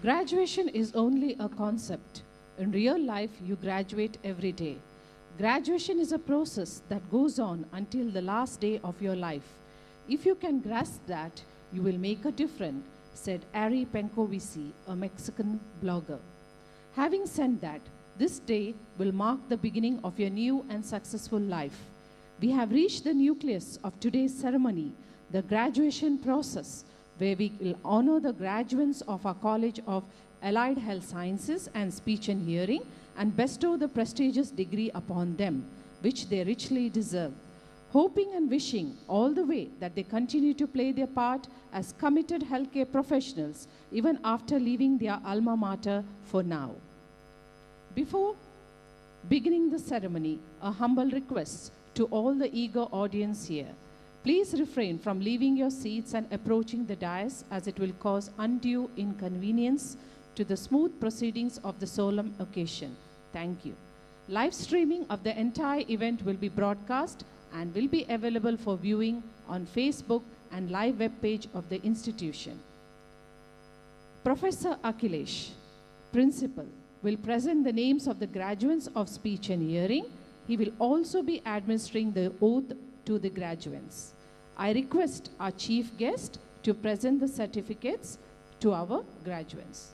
Graduation is only a concept. In real life, you graduate every day. Graduation is a process that goes on until the last day of your life. If you can grasp that, you will make a difference, said Ari Penkovici, a Mexican blogger. Having said that, this day will mark the beginning of your new and successful life. We have reached the nucleus of today's ceremony, the graduation process, where we will honor the graduates of our College of Allied Health Sciences and Speech and Hearing and bestow the prestigious degree upon them, which they richly deserve. Hoping and wishing all the way that they continue to play their part as committed healthcare professionals even after leaving their alma mater for now. Before beginning the ceremony, a humble request to all the eager audience here. Please refrain from leaving your seats and approaching the dais, as it will cause undue inconvenience to the smooth proceedings of the solemn occasion. Thank you. Live streaming of the entire event will be broadcast and will be available for viewing on Facebook and live web page of the institution. Professor Akhilesh, Principal, will present the names of the graduates of Speech and Hearing. He will also be administering the oath to the graduates. I request our chief guest to present the certificates to our graduates.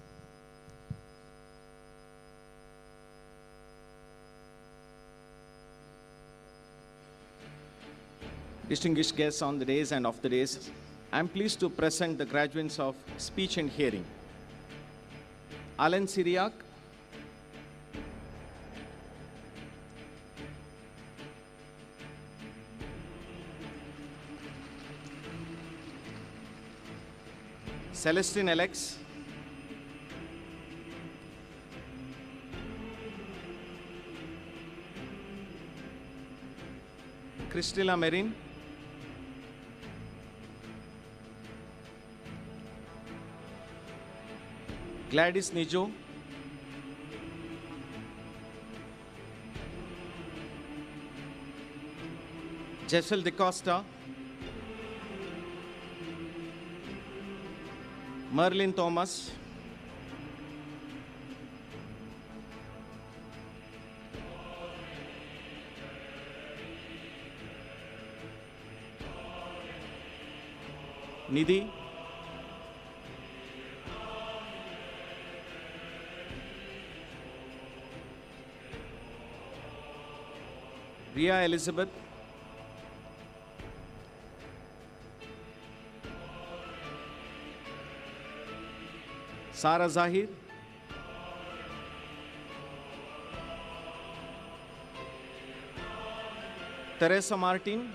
Distinguished guests on the days and off the days, I am pleased to present the graduates of Speech and Hearing. Alan Syriac, Celestine Alex, Christila Merin, Gladys Nijo, Jessel De Costa, Merlin Thomas, Nidhi, Ria Elizabeth, Sara Zahir, Teresa Martin,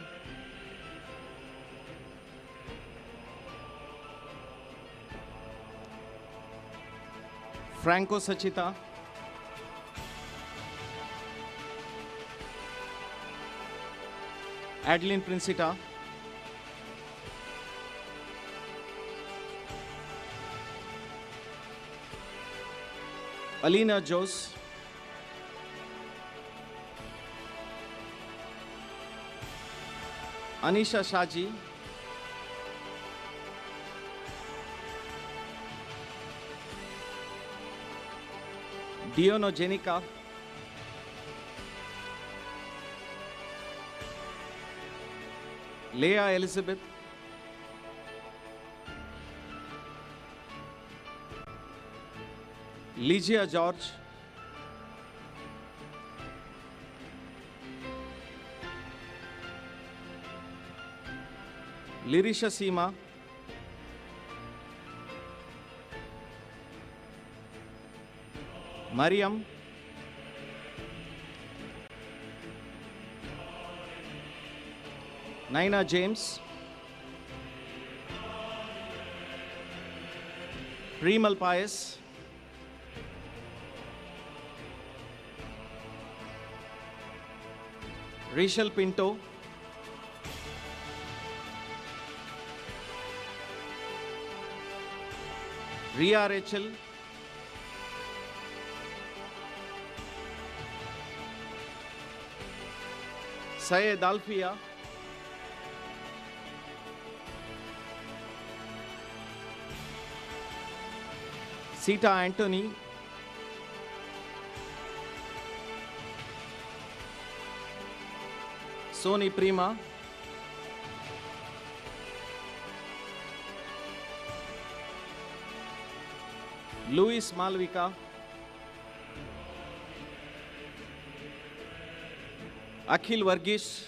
Franco Sachita, Adeline Princita, Alina Jose, Anisha Shaji, Diono Jenica, Leah Elizabeth, Ligia George, Lirisha Seema, Mariam, Naina James, Premal Pius, Rachel Pinto, Ria Rachel, Syed Alfia, Sita Anthony, Sony Prima, Luis Malvika, Akhil Varghese,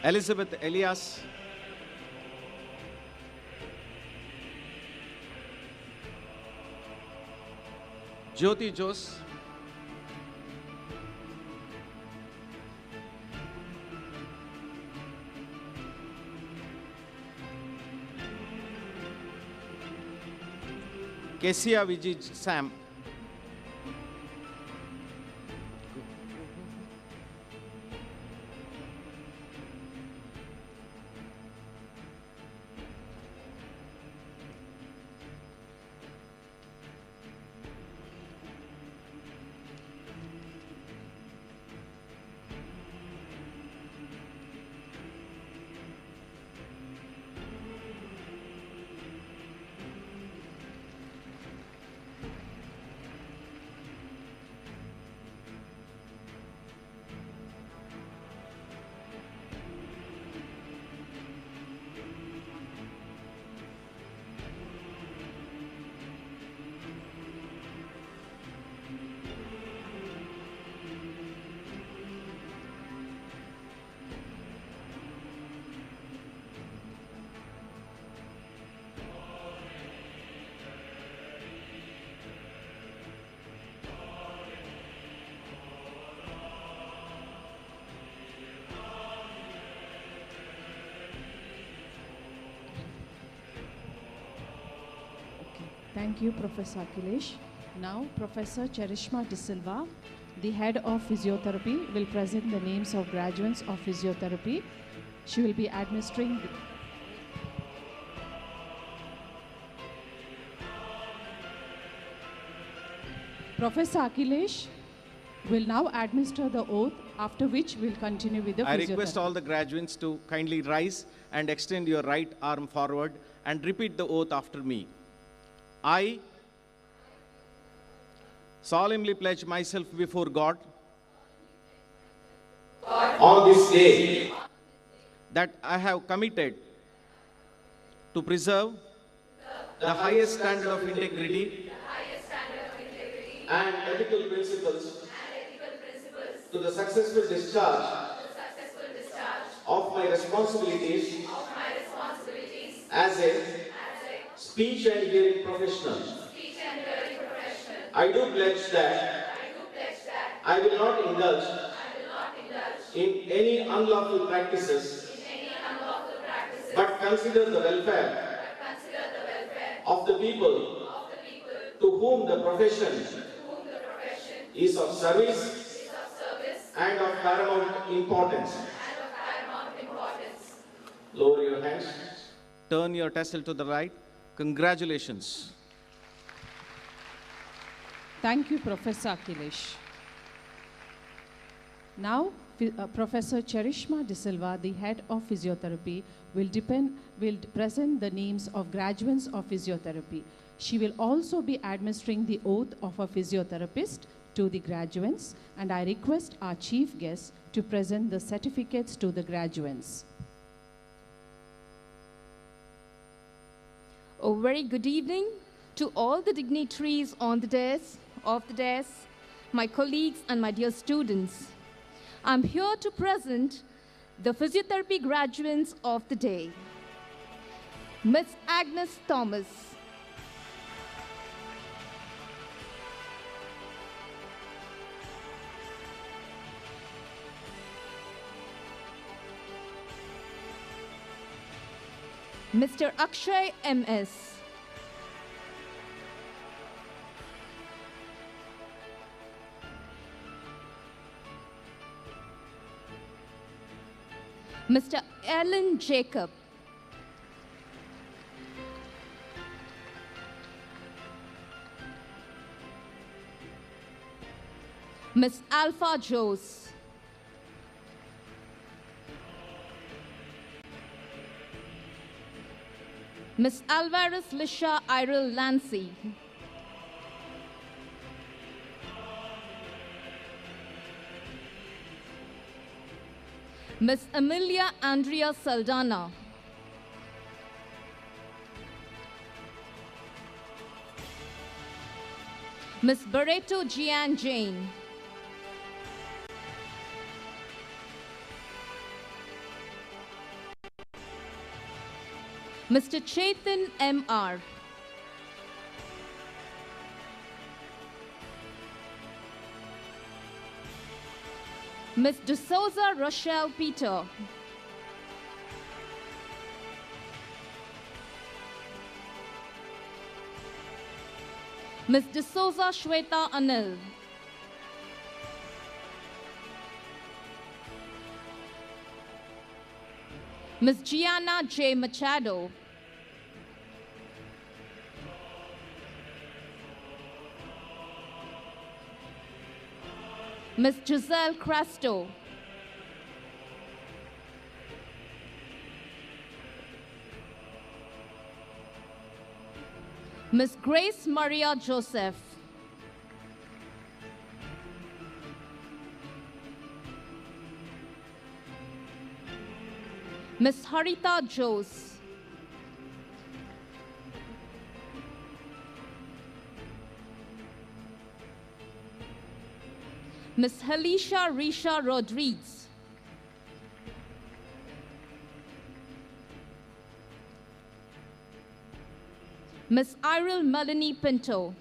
Elizabeth Elias, Jyoti Jose, Kesia Vijay Sam, Thank you, Professor Akhilesh. Now, Professor Charishma De Silva, the head of physiotherapy, will present the names of graduates of physiotherapy. She will be administering Professor Akhilesh will now administer the oath, after which we'll continue with the I physiotherapy. request all the graduates to kindly rise and extend your right arm forward and repeat the oath after me. I solemnly pledge myself before God on this day that I have committed to preserve the highest standard of integrity and ethical principles to the successful discharge of my responsibilities as a speech and hearing professional. I do pledge that I will not indulge in any unlawful practices, but consider the welfare of the people to whom the profession is of service and of paramount importance. Lower your hands. Turn your tassel to the right. Congratulations. Thank you, Professor Akhilesh. Now, Professor Charishma De Silva, the head of physiotherapy, will present the names of graduates of physiotherapy. She will also be administering the oath of a physiotherapist to the graduates, and I request our chief guest to present the certificates to the graduates. A very good evening to all the dignitaries on the dais, my colleagues and my dear students. I'm here to present the physiotherapy graduates of the day. Miss Agnes Thomas. Mr. Akshay M.S. Mr. Alan Jacob. Miss Alpha Jose. Miss Alvarez Lisha Iril Lancy. Miss Amelia Andrea Saldana. Miss Barreto Gian Jane. Mr. Chetan M.R. Miss D'Souza Rochelle Peter. Miss D'Souza Shweta Anil. Miss Gianna J. Machado. Miss Giselle Crasto. Miss Grace Maria Joseph. Miss Harita Jose. Miss Helisha Risha Rodriguez. Miss Iril Melanie Pinto.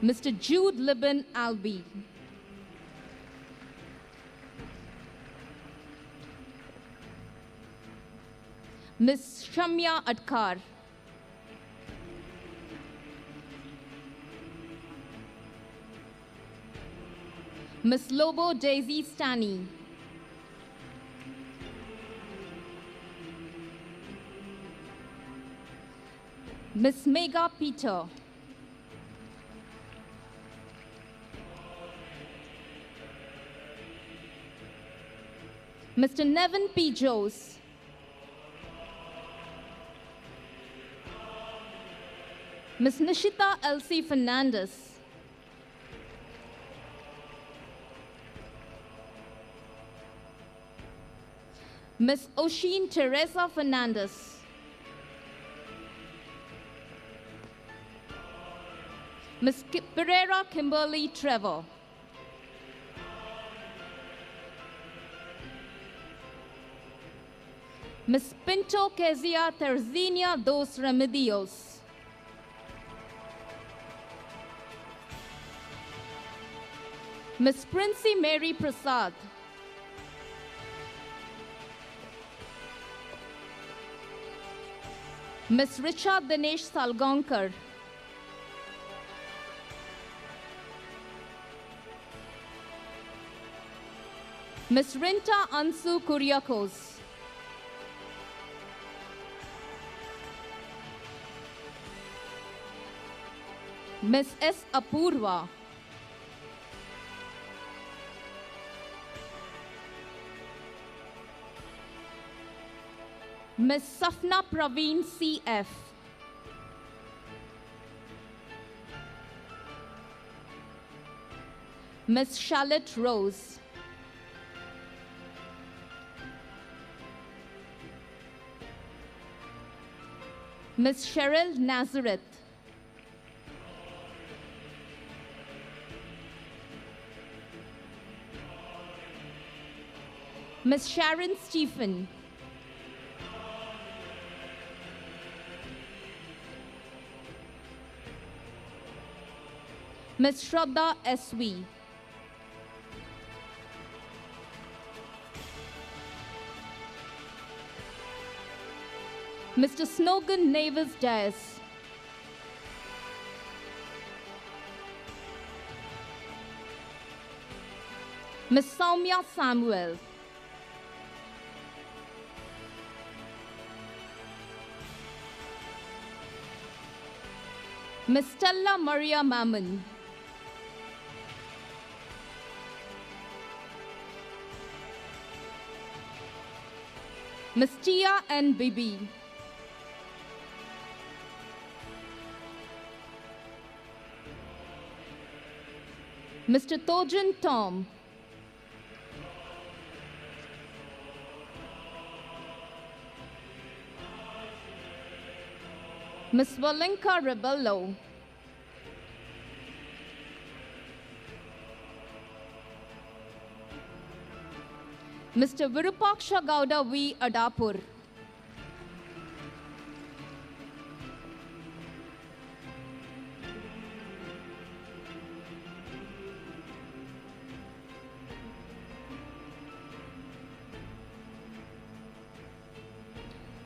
Mr. Jude Libin Albi. Miss Shamya Adkar. Miss Lobo Daisy Stani. Miss Mega Peter. Mr. Nevin P. Jose. Miss Nishita Elsie Fernandez. Miss Oshin Teresa Fernandez. Miss Pereira Kimberly Trevor. Miss Pinto Kezia Terzinia dos Remedios. Miss Princey Mary Prasad. Miss Richa Dinesh Salgaonkar. Miss Rinta Ansu Kuriakos. Miss S. Apurva, Miss Safna Praveen CF, Miss Charlotte Rose, Miss Cheryl Nazareth, Miss Sharon Stephen, Miss Shraddha SV, Mr. Snogan Navis Dias, Miss Soumya Samuel, Miss Stella Maria Mammon, Miss Tia N. Bibi, Mr. Tojan Tom, Miss Valenka Rebello, Mr. Virupaksha Gowda V. Adapur,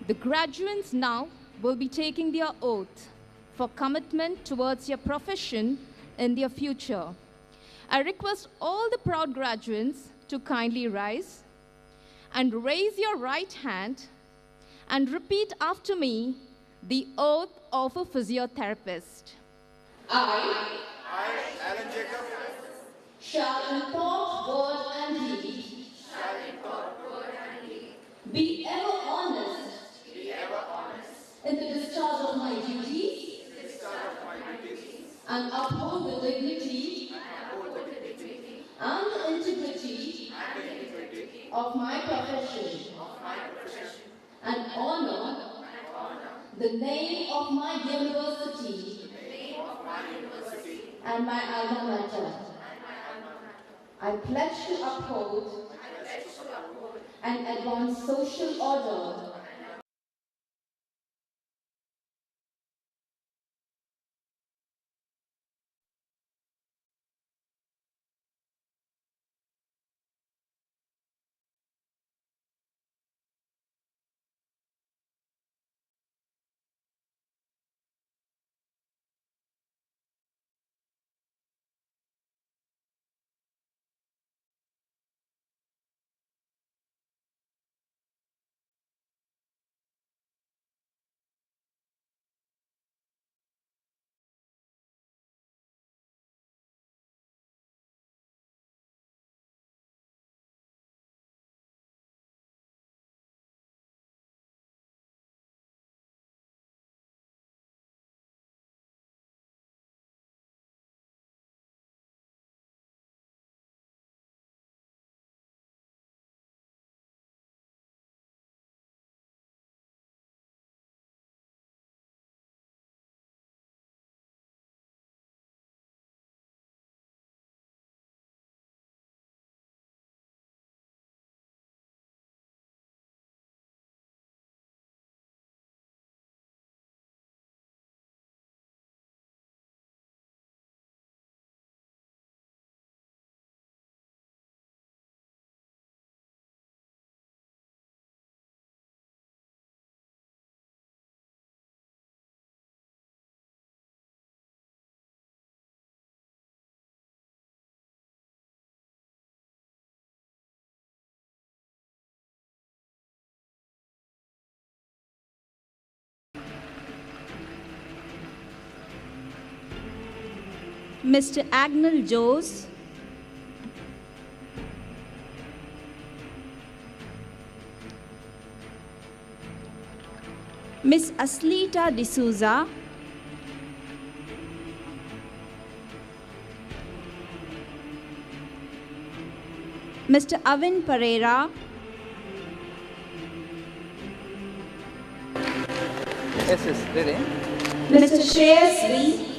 the graduates now will be taking their oath for commitment towards your profession in their future. I request all the proud graduates to kindly rise and raise your right hand and repeat after me the oath of a physiotherapist. I, Alan Jacob, shall in thought, word, and deed be ever honest in the discharge of my duties and uphold the dignity and the integrity of my profession and honor the name of my university and my alma mater. I pledge to uphold and advance social order Mr. Agnel Jose, Miss Aslita D'Souza, Mr. Avin Pereira, Yes, ready. Mr. Shreyas V,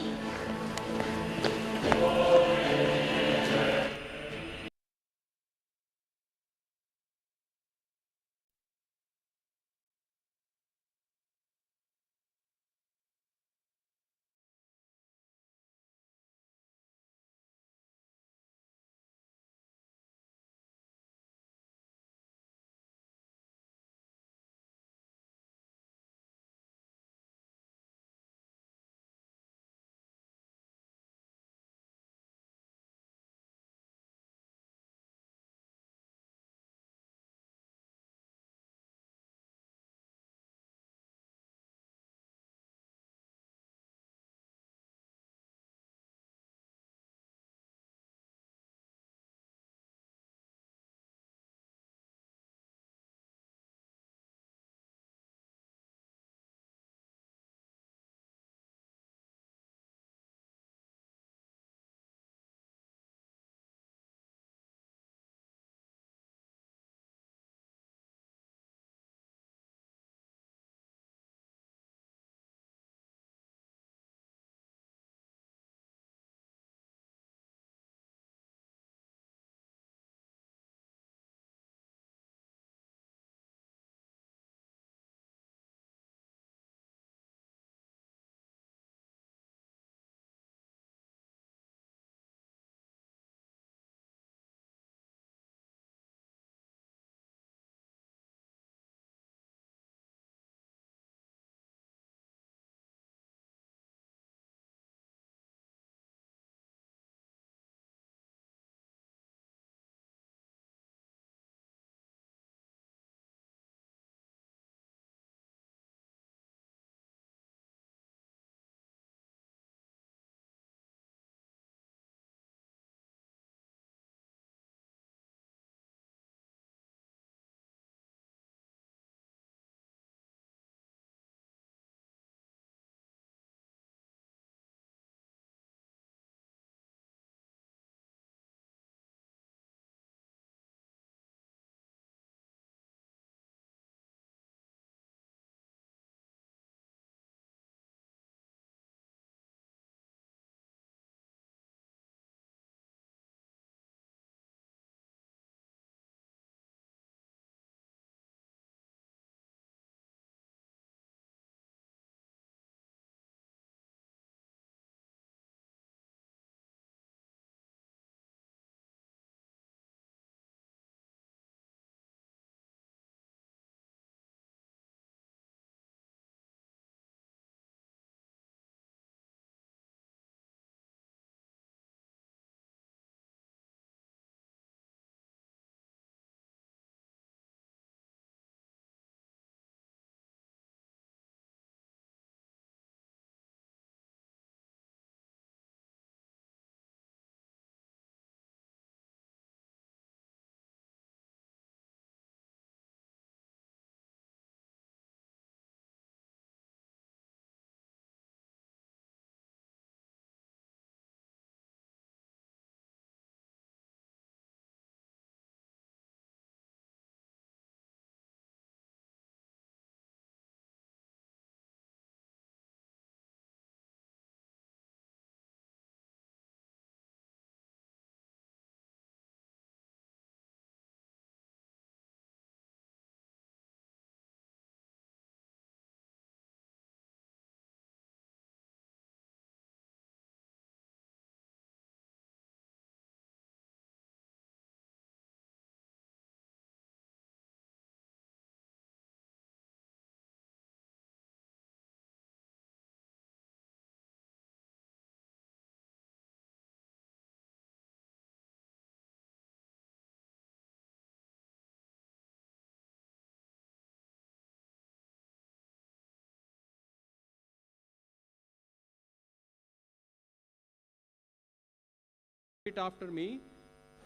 repeat after me.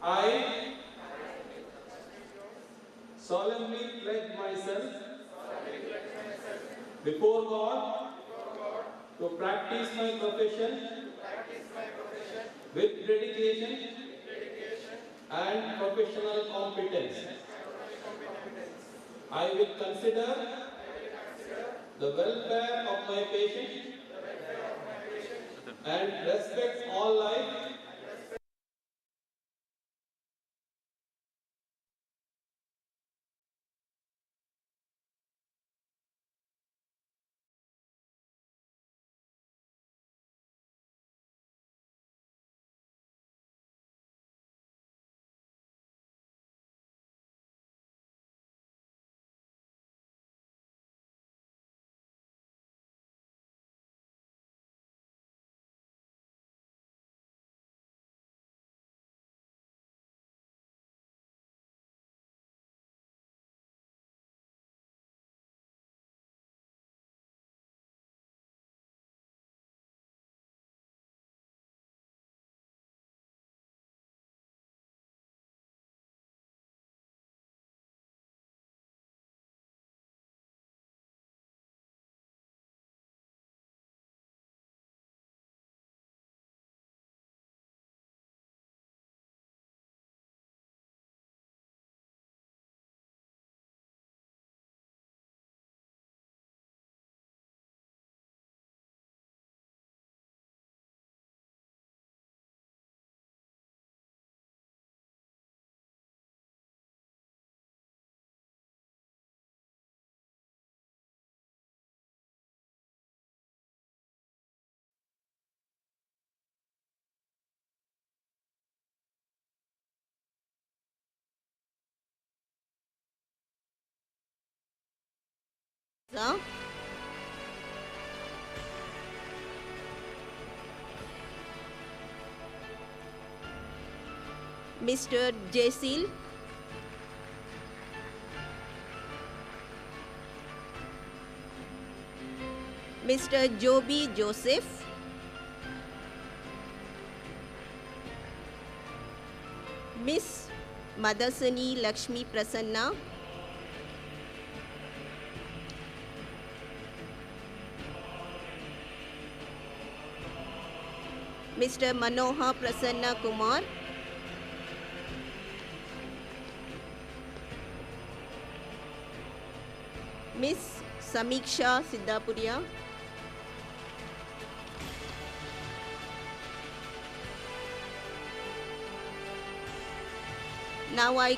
I solemnly pledge myself before God to practice my profession with dedication and professional competence. I will consider the welfare of my patient and respect all life. Sir. Mr. Jasil. Mr. Joby Joseph. Miss Madasani Lakshmi Prasanna. Mr. Manohar Prasanna Kumar. Miss Samiksha Siddhapuria. Now I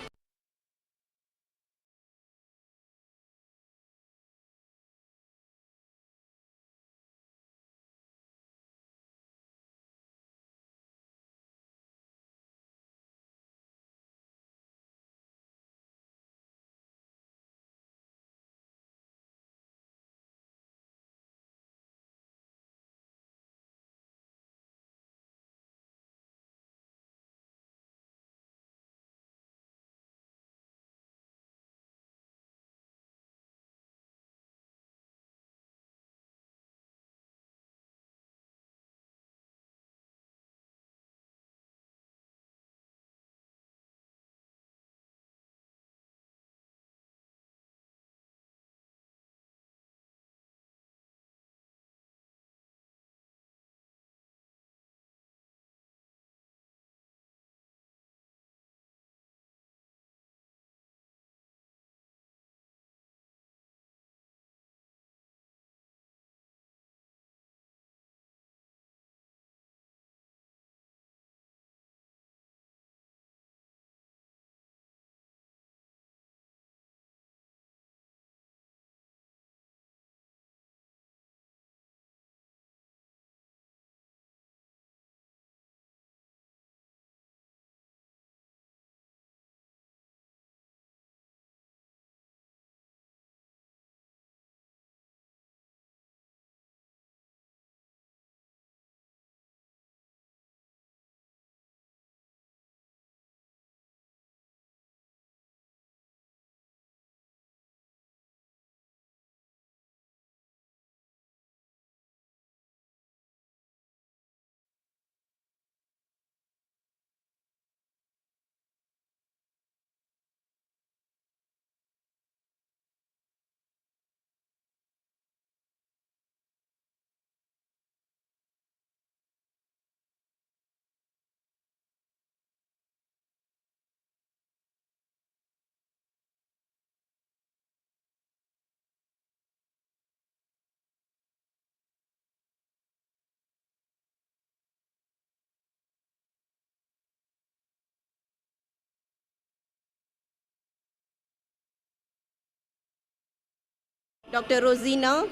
Dr. Rosina,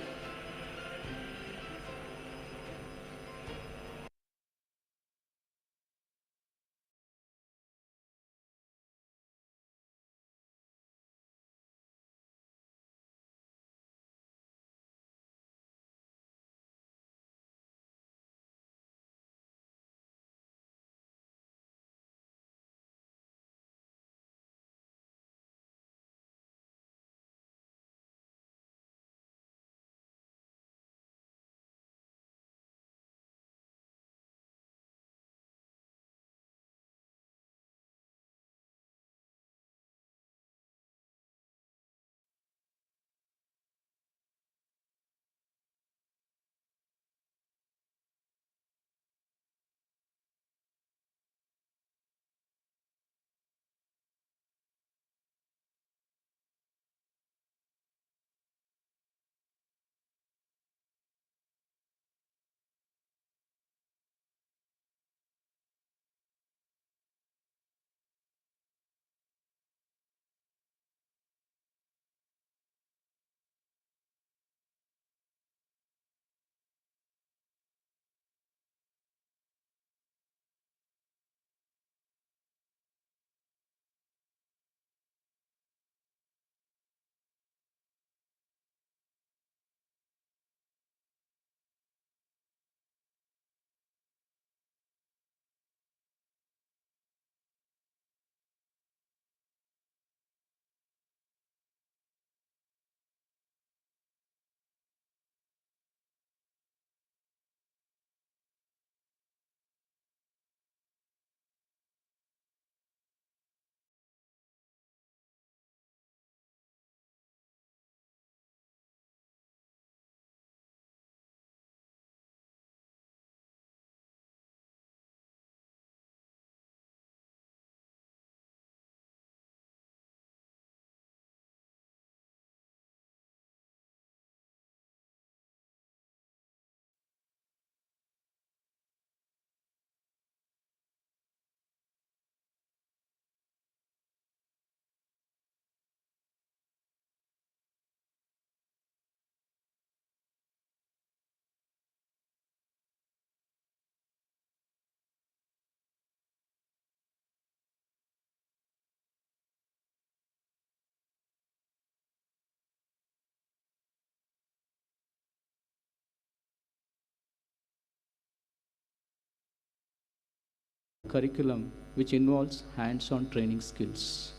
curriculum which involves hands-on training skills.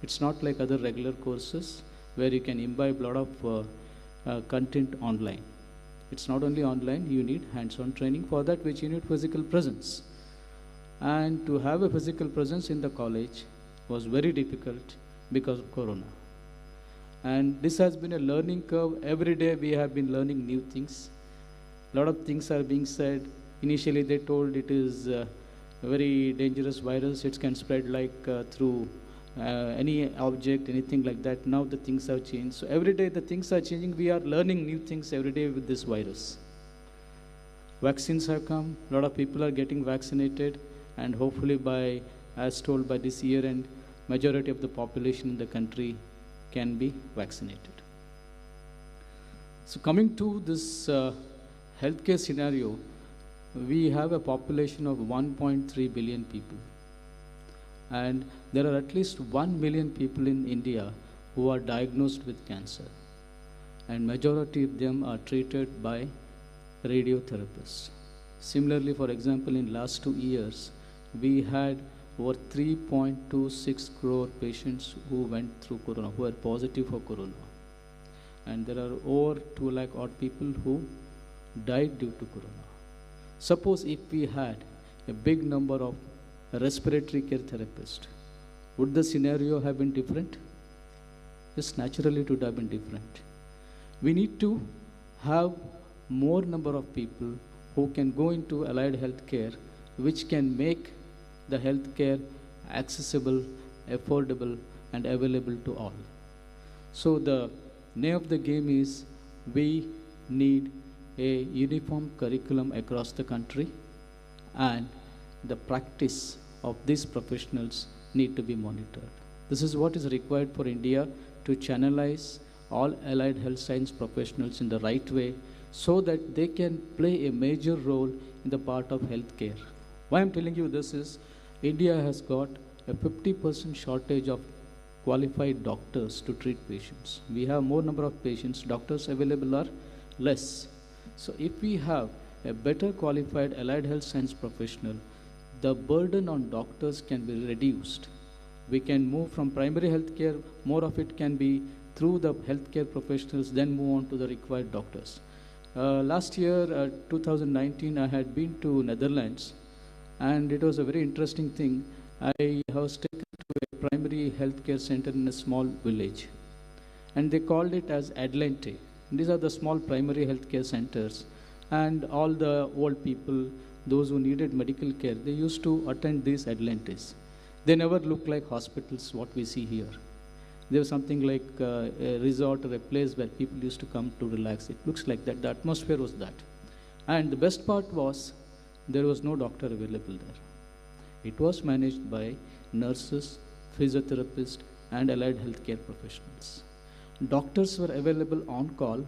It's not like other regular courses where you can imbibe a lot of content online. It's not only online, you need hands-on training. For that which you need physical presence. And to have a physical presence in the college was very difficult because of Corona. And this has been a learning curve. Every day we have been learning new things. A lot of things are being said. Initially they told it is a very dangerous virus. It can spread like through any object, anything like that. Now the things have changed. So every day the things are changing. We are learning new things every day with this virus. Vaccines have come. A lot of people are getting vaccinated. And hopefully by, as told by this year end, majority of the population in the country can be vaccinated. So coming to this healthcare scenario, we have a population of 1.3 billion people. And there are at least 1 million people in India who are diagnosed with cancer. And majority of them are treated by radiotherapists. Similarly, for example, in last 2 years, we had over 3.26 crore patients who went through Corona, who are positive for Corona. And there are over 2 lakh odd people who died due to Corona. Suppose if we had a big number of respiratory care therapists, would the scenario have been different? Yes, naturally it would have been different. We need to have more number of people who can go into allied health care, which can make the healthcare accessible, affordable, and available to all. So the name of the game is we need a uniform curriculum across the country, and the practice of these professionals need to be monitored. This is what is required for India to channelize all allied health science professionals in the right way so that they can play a major role in the part of healthcare. Why I'm telling you this is, India has got a 50% shortage of qualified doctors to treat patients. We have more number of patients, doctors available are less. So if we have a better qualified allied health science professional, the burden on doctors can be reduced. We can move from primary healthcare, more of it can be through the healthcare professionals, then move on to the required doctors. Last year, 2019, I had been to Netherlands, and it was a very interesting thing. I was taken to a primary healthcare center in a small village, and they called it as Adelante. These are the small primary healthcare centers, and all the old people, those who needed medical care, they used to attend these Adelantes. They never looked like hospitals, what we see here. There was something like a resort or a place where people used to come to relax. It looks like that. The atmosphere was that. And the best part was, there was no doctor available there. It was managed by nurses, physiotherapists, and allied healthcare professionals. Doctors were available on call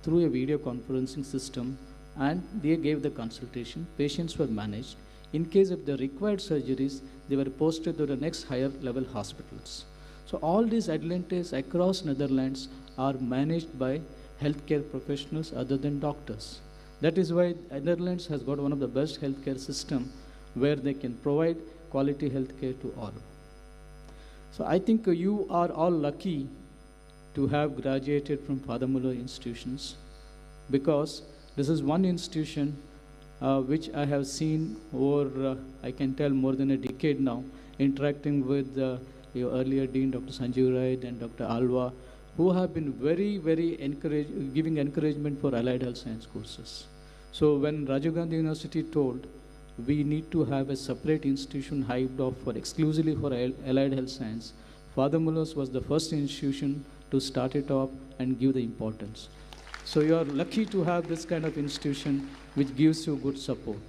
through a video conferencing system, and they gave the consultation. Patients were managed. In case of the required surgeries, they were posted to the next higher level hospitals. So all these Adelantes across Netherlands are managed by healthcare professionals other than doctors. That is why Netherlands has got one of the best healthcare system where they can provide quality healthcare to all. So I think you are all lucky to have graduated from Father Mullr institutions, because this is one institution which I have seen over, I can tell, more than a decade now, interacting with your earlier Dean, Dr. Sanjeev Rai and Dr. Alva, who have been very, very giving encouragement for allied health science courses. So when Rajiv Gandhi University told, we need to have a separate institution hyped off for exclusively for allied health science, Father Mullr's was the first institution to start it off and give the importance. So you are lucky to have this kind of institution which gives you good support.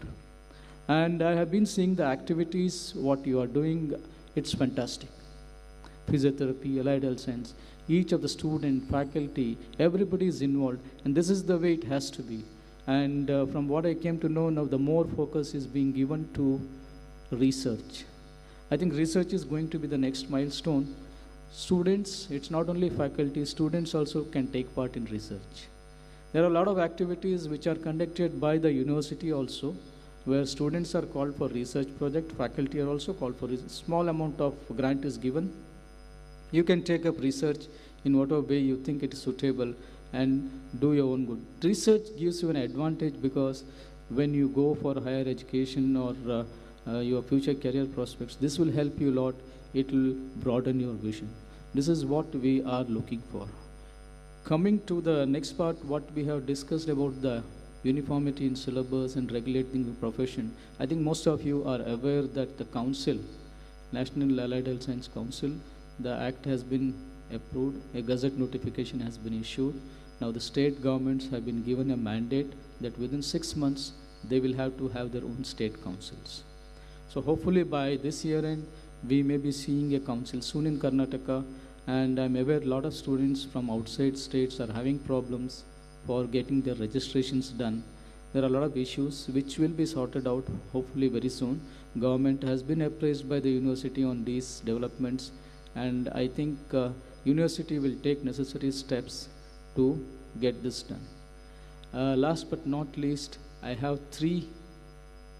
And I have been seeing the activities, what you are doing, it's fantastic. Physiotherapy, allied health science, each of the student, faculty, everybody is involved, and this is the way it has to be. And from what I came to know now, the more focus is being given to research. I think research is going to be the next milestone. Students, it's not only faculty, students also can take part in research. There are a lot of activities which are conducted by the university also, where students are called for research project, faculty are also called for research. Small amount of grant is given. You can take up research in whatever way you think it is suitable and do your own good. Research gives you an advantage because when you go for higher education or your future career prospects, this will help you a lot. It will broaden your vision. This is what we are looking for. Coming to the next part, what we have discussed about the uniformity in syllabus and regulating the profession. I think most of you are aware that the Council, National Allied Health Science Council, the act has been approved, a gazette notification has been issued. Now the state governments have been given a mandate that within 6 months, they will have to have their own state councils. So hopefully by this year end, we may be seeing a council soon in Karnataka, and I'm aware a lot of students from outside states are having problems for getting their registrations done. There are a lot of issues which will be sorted out hopefully very soon. Government has been appraised by the university on these developments, and I think university will take necessary steps to get this done. Last but not least, I have 3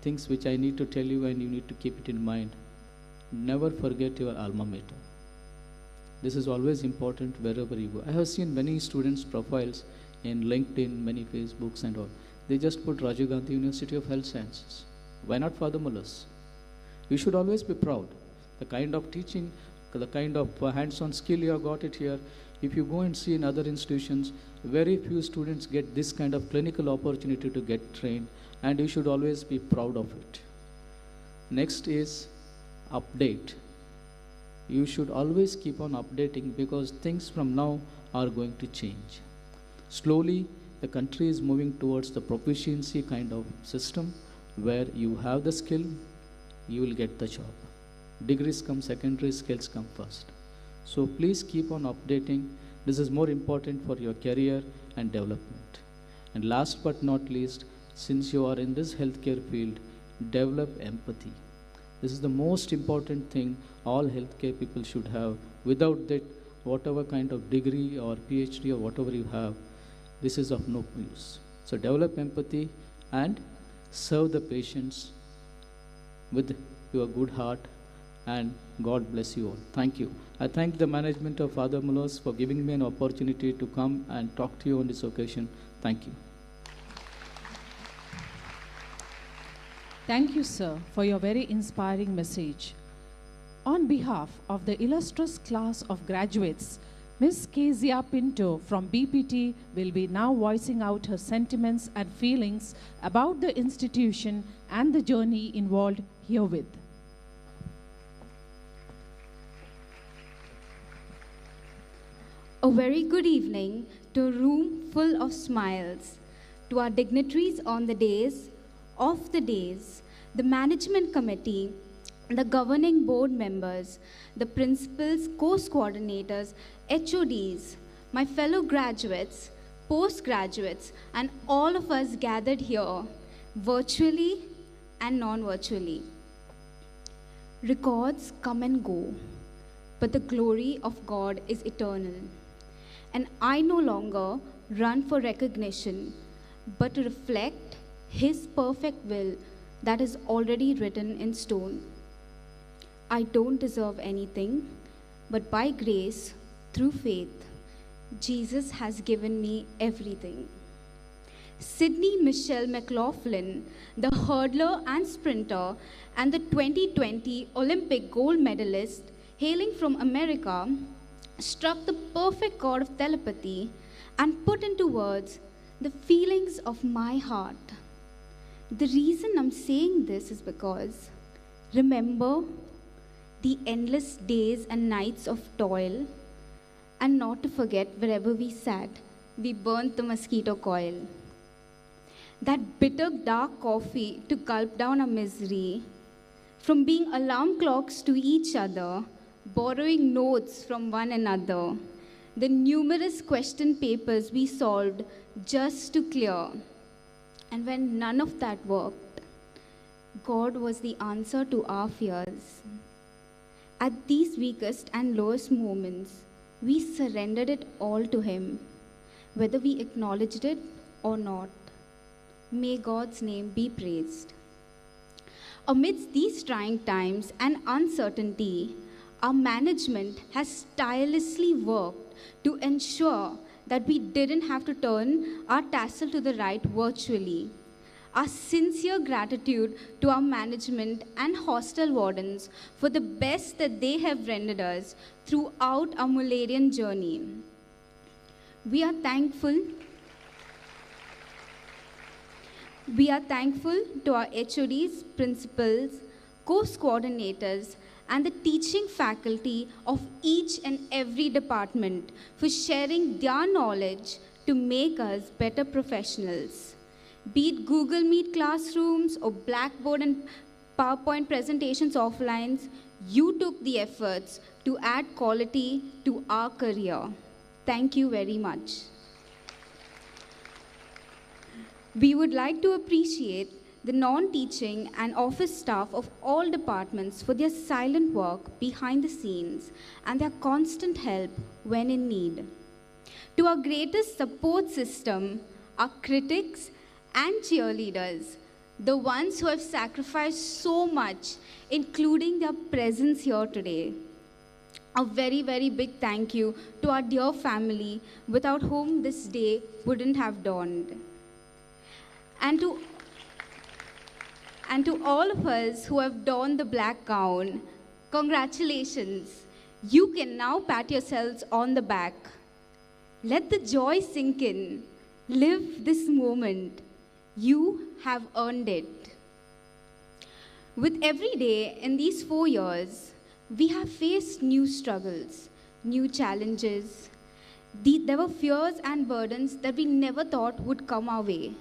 things which I need to tell you, and you need to keep it in mind. Never forget your alma mater. This is always important wherever you go. I have seen many students' profiles in LinkedIn, many Facebooks and all. They just put Rajiv Gandhi University of Health Sciences. Why not Father Mullr's? You should always be proud. The kind of teaching, the kind of hands-on skill you have got it here. If you go and see in other institutions, very few students get this kind of clinical opportunity to get trained, and you should always be proud of it. Next is update. You should always keep on updating because things from now are going to change. Slowly, the country is moving towards the proficiency kind of system where you have the skill, you will get the job. Degrees come secondary, skills come first. So please keep on updating. This is more important for your career and development. And last but not least, since you are in this healthcare field, develop empathy. This is the most important thing all healthcare people should have. Without that, whatever kind of degree or PhD or whatever you have, this is of no use. So develop empathy and serve the patients with your good heart, and God bless you all. Thank you. I thank the management of Father Mullr for giving me an opportunity to come and talk to you on this occasion. Thank you. Thank you, sir, for your very inspiring message. On behalf of the illustrious class of graduates, Ms. Kezia Pinto from BPT will be now voicing out her sentiments and feelings about the institution and the journey involved herewith. A very good evening to a room full of smiles, to our dignitaries on the days, the management committee, the governing board members, the principals, course coordinators, HODs, my fellow graduates, postgraduates, and all of us gathered here, virtually and non-virtually. Records come and go, but the glory of God is eternal. And I no longer run for recognition, but to reflect His perfect will that is already written in stone. I don't deserve anything, but by grace, through faith, Jesus has given me everything. Sydney Michelle McLaughlin, the hurdler and sprinter, and the 2020 Olympic gold medalist, hailing from America, struck the perfect chord of telepathy and put into words the feelings of my heart. The reason I'm saying this is because, remember the endless days and nights of toil, and not to forget wherever we sat, we burnt the mosquito coil. That bitter dark coffee to gulp down our misery, from being alarm clocks to each other, borrowing notes from one another, the numerous question papers we solved just to clear. And when none of that worked, God was the answer to our fears. At these weakest and lowest moments, we surrendered it all to Him, whether we acknowledged it or not. May God's name be praised. Amidst these trying times and uncertainty, our management has tirelessly worked to ensure that we didn't have to turn our tassel to the right virtually. Our sincere gratitude to our management and hostel wardens for the best that they have rendered us throughout our Mullrian journey. We are thankful to our HODs, principals, course coordinators, and the teaching faculty of each and every department for sharing their knowledge to make us better professionals. Be it Google Meet classrooms or Blackboard and PowerPoint presentations offline, you took the efforts to add quality to our career. Thank you very much. We would like to appreciate the non-teaching and office staff of all departments for their silent work behind the scenes and their constant help when in need. To our greatest support system, our critics and cheerleaders, the ones who have sacrificed so much, including their presence here today. A very, very big thank you to our dear family, without whom this day wouldn't have dawned. And to all of us who have donned the black gown, congratulations. You can now pat yourselves on the back. Let the joy sink in. Live this moment. You have earned it. With every day in these 4 years, we have faced new struggles, new challenges. There were fears and burdens that we never thought would come our way.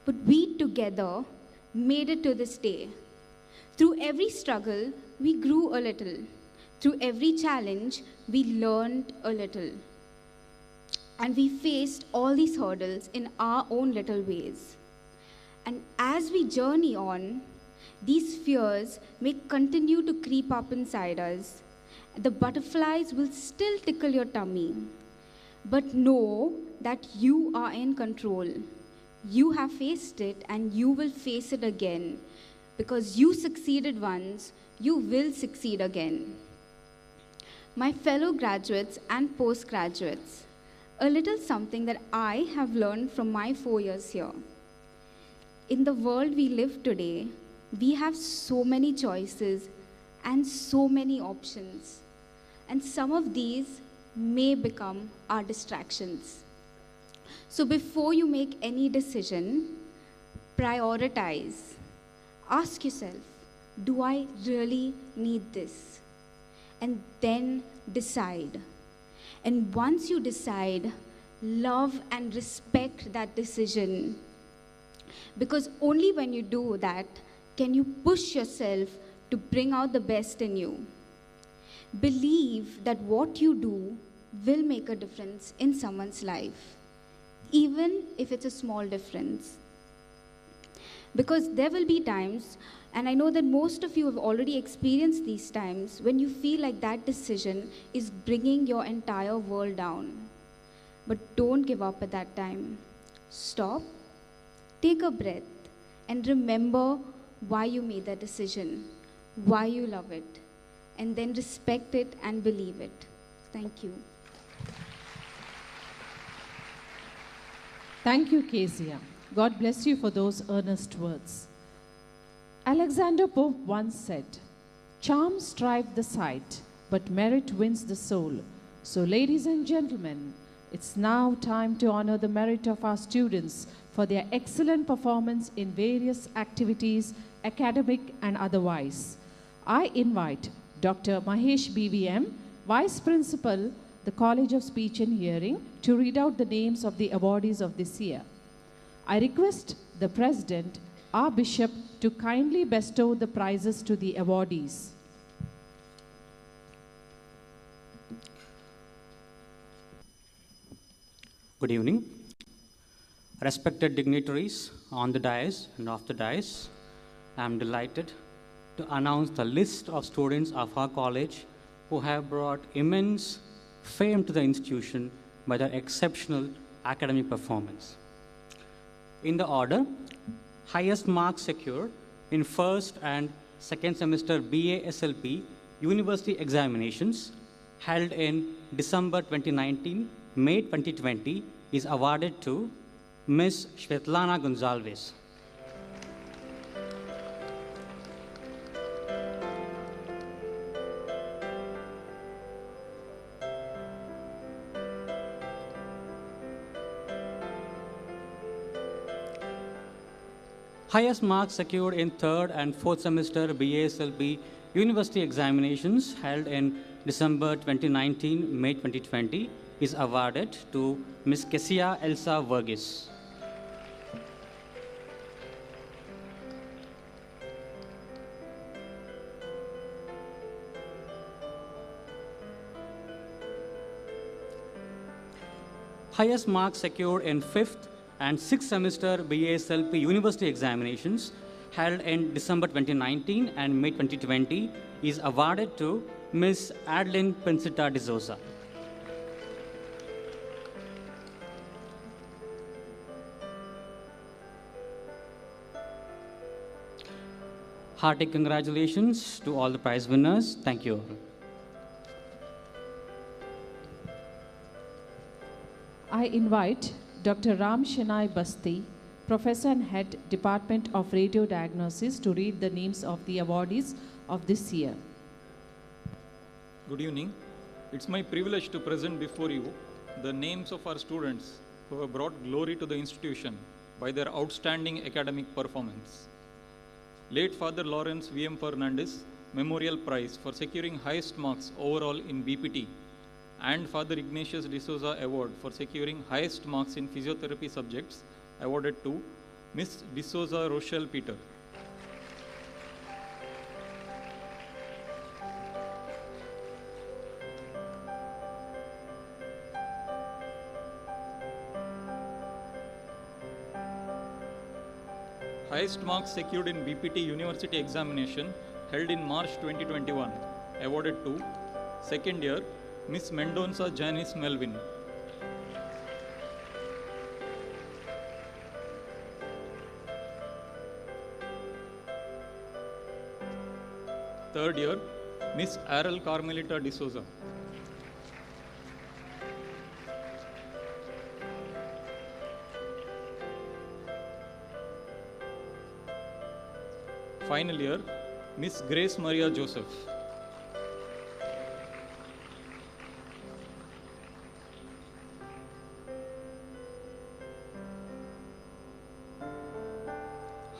But we together made it to this day. Through every struggle, we grew a little. Through every challenge, we learned a little. And we faced all these hurdles in our own little ways. And as we journey on, these fears may continue to creep up inside us. The butterflies will still tickle your tummy. But know that you are in control. You have faced it and you will face it again. Because you succeeded once, you will succeed again. My fellow graduates and postgraduates, a little something that I have learned from my 4 years here. In the world we live today, we have so many choices and so many options. And some of these may become our distractions. So before you make any decision, prioritize. Ask yourself, do I really need this? And then decide. And once you decide, love and respect that decision. Because only when you do that, can you push yourself to bring out the best in you. Believe that what you do will make a difference in someone's life, even if it's a small difference. Because there will be times, and I know that most of you have already experienced these times, when you feel like that decision is bringing your entire world down. But don't give up at that time. Stop, take a breath, and remember why you made that decision, why you love it, and then respect it and believe it. Thank you. Thank you, Kezia. God bless you for those earnest words. Alexander Pope once said, "Charms drive the sight, but merit wins the soul." So, ladies and gentlemen, it's now time to honor the merit of our students for their excellent performance in various activities, academic and otherwise. I invite Dr. Mahesh BVM, Vice Principal, the College of Speech and Hearing, to read out the names of the awardees of this year. I request the President, our Bishop, to kindly bestow the prizes to the awardees. Good evening. Respected dignitaries on the dais and off the dais, I am delighted to announce the list of students of our college who have brought immense fame to the institution by their exceptional academic performance. In the order, highest marks secured in first and second semester BA SLP university examinations held in December 2019, May 2020 is awarded to Ms. Svetlana Gonzalez. Highest marks secured in third and fourth semester BASLB university examinations held in December 2019, May 2020 is awarded to Ms. Kessia Elsa Vergis. Highest marks secured in fifth and sixth semester BASLP university examinations held in December 2019 and May 2020 is awarded to Ms. Adeline Pensita de Souza. Hearty congratulations to all the prize winners. Thank you all. I invite Dr. Ram Shenai Basti, Professor and Head, Department of Radio Diagnosis, to read the names of the awardees of this year. Good evening. It's my privilege to present before you the names of our students who have brought glory to the institution by their outstanding academic performance. Late Father Lawrence V.M. Fernandez Memorial Prize for securing highest marks overall in BPT, and Father Ignatius D'Souza Award for securing highest marks in physiotherapy subjects awarded to Ms. D'Souza Rochelle Peter. highest marks secured in BPT University examination held in March 2021, awarded to second year Miss Mendonça Janice Melvin. Third year Miss Arel Carmelita D'Souza. Final year Miss Grace Maria Joseph.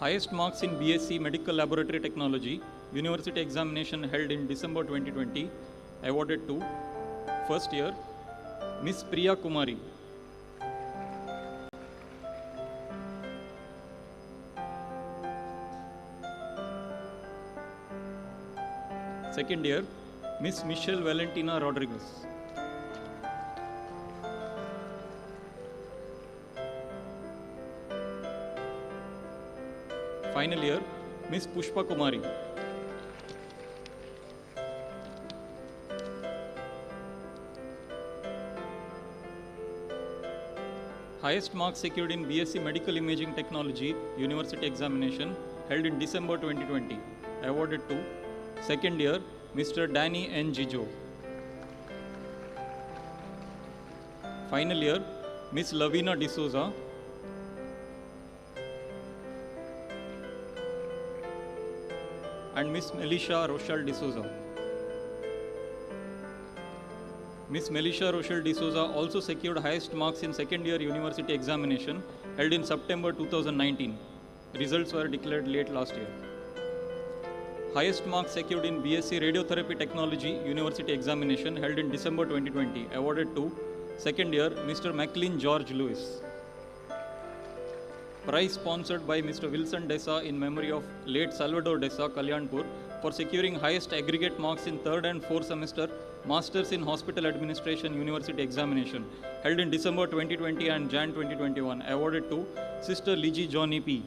Highest marks in BSc Medical Laboratory Technology University examination held in December 2020, awarded to first year Miss Priya Kumari. Second year Miss Michelle Valentina Rodriguez. Final year Miss Pushpa Kumari. Highest marks secured in BSc Medical Imaging Technology University examination held in December 2020, awarded to second year Mr. Danny N. Jijo. Final year Miss Lavina D'Souza. And Miss Melisha Rochelle D'Souza. Miss Melisha Rochelle D'Souza also secured highest marks in second year university examination held in September 2019. Results were declared late last year. Highest marks secured in BSc Radiotherapy Technology University examination held in December 2020, awarded to second year Mr. McLean George Lewis. Prize sponsored by Mr. Wilson Dessa in memory of late Salvador Dessa, Kalyanpur, for securing highest aggregate marks in third and fourth semester Masters in Hospital Administration University examination held in December 2020 and Jan 2021, awarded to Sister Liji Johnny P.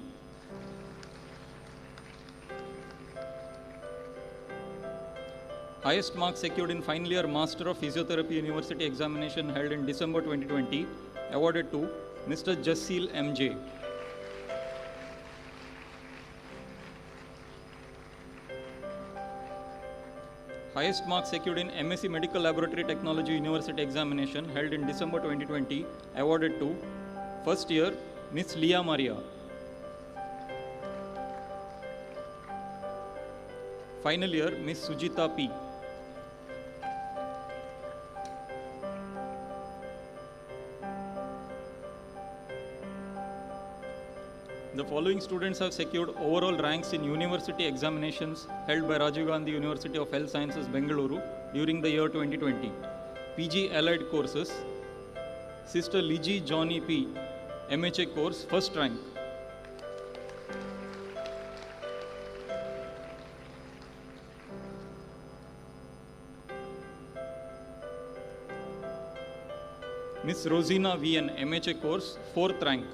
Highest marks secured in final year Master of Physiotherapy University examination held in December 2020, awarded to Mr. Jassil M.J. Highest marks secured in MSc Medical Laboratory Technology University examination held in December 2020, awarded to first year Miss Leah Maria. Final year Miss Sujita P. The following students have secured overall ranks in university examinations held by Rajiv Gandhi University of Health Sciences, Bengaluru during the year 2020. PG Allied Courses, Sister Liji Johnny P. MHA course, first rank. Miss Rosina VN, MHA course, fourth rank.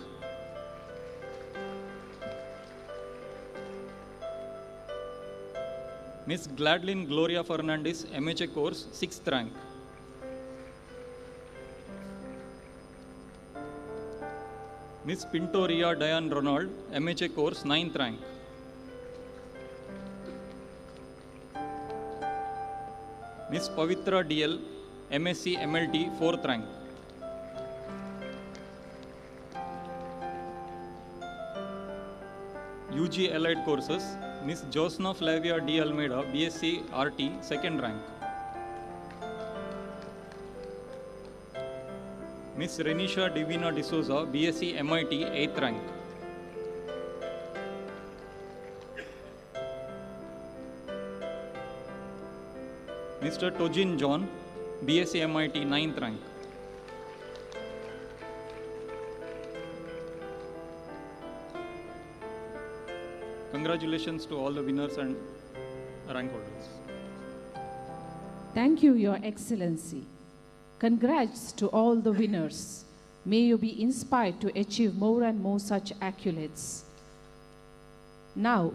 Miss Gladlyn Gloria Fernandez, MHA course, 6th rank. Miss Pinto Ria Diane Ronald, MHA course, 9th rank. Miss Pavitra DL, MSc MLT, 4th rank. UG Allied Courses, Miss Josna Flavia D. Almeida, BSc RT, 2nd rank. Miss Renisha Divina D'Souza, BSc MIT, 8th rank. Mr. Tojin John, BSc MIT, 9th rank. Congratulations to all the winners and rank holders. Thank you, Your Excellency. Congrats to all the winners. May you be inspired to achieve more and more such accolades. Now,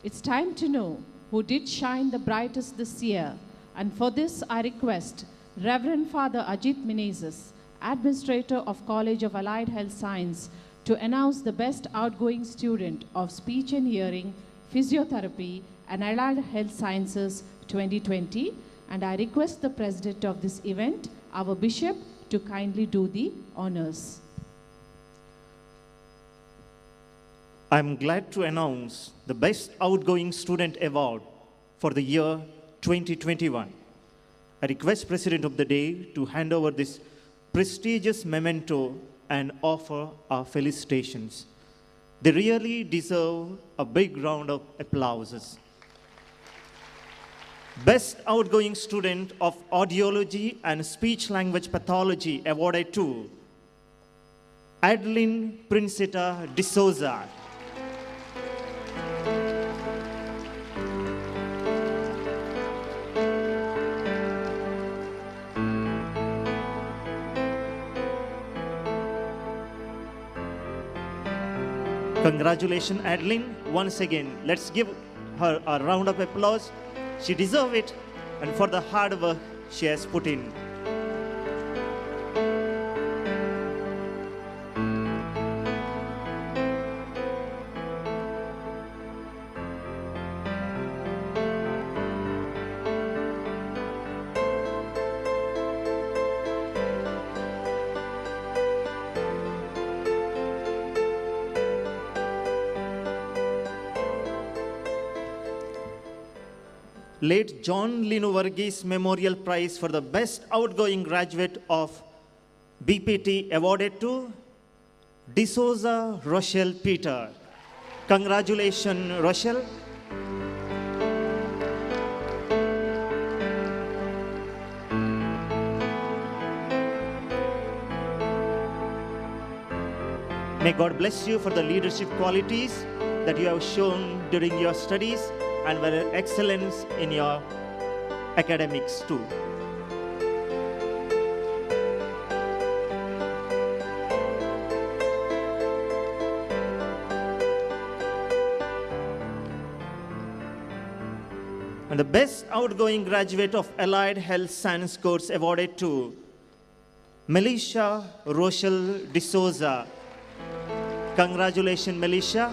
it's time to know who did shine the brightest this year. And for this, I request Reverend Father Ajit Menezes, Administrator of College of Allied Health Science, to announce the best outgoing student of Speech and Hearing, Physiotherapy, and Allied Health Sciences 2020. And I request the President of this event, our Bishop, to kindly do the honors. I'm glad to announce the Best Outgoing Student Award for the year 2021. I request President of the Day to hand over this prestigious memento and offer our felicitations. They really deserve a big round of applause. Best Outgoing Student of Audiology and Speech Language Pathology awarded to Adeline Princeta D'Souza. Congratulations, Adeline. Once again, let's give her a round of applause. She deserves it, and for the hard work she has put in. Late John Lino Varghese Memorial Prize for the Best Outgoing Graduate of BPT awarded to D'Souza Rochelle Peter. Congratulations, Rochelle. May God bless you for the leadership qualities that you have shown during your studies and for excellence in your academics too. And the Best Outgoing Graduate of Allied Health Science Course awarded to Melissa Rochelle D'Souza. Congratulations, Melissa.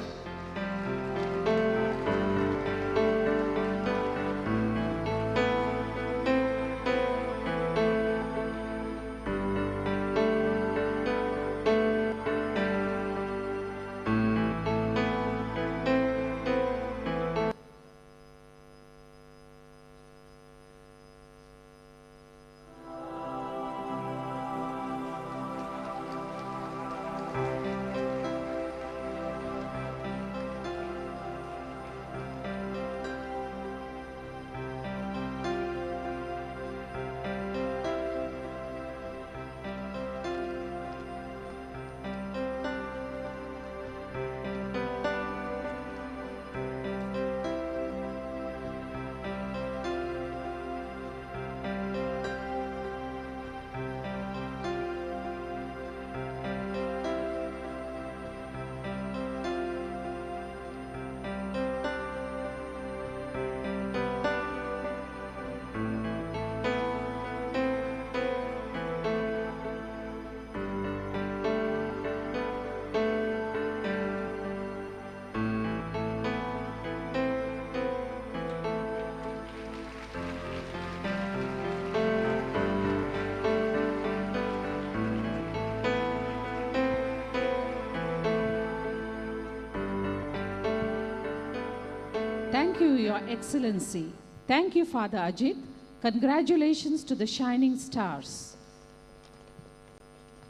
Thank you, Your Excellency. Thank you, Father Ajit. Congratulations to the shining stars.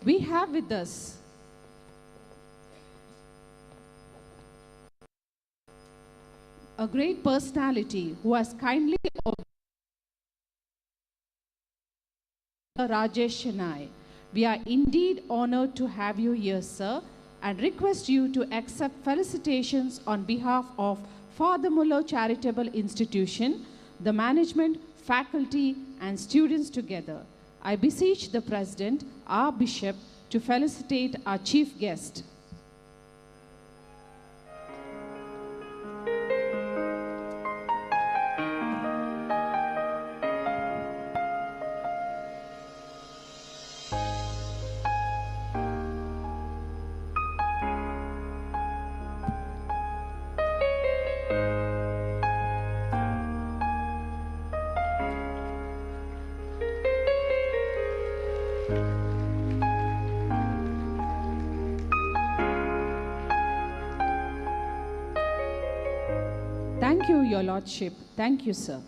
We have with us a great personality who has kindly Rajesh and I. We are indeed honored to have you here, sir, and request you to accept felicitations on behalf of Father Mullr Charitable Institution, the management, faculty, and students together. I beseech the President, our Bishop, to felicitate our chief guest. Thank you, Your Lordship. Thank you, sir.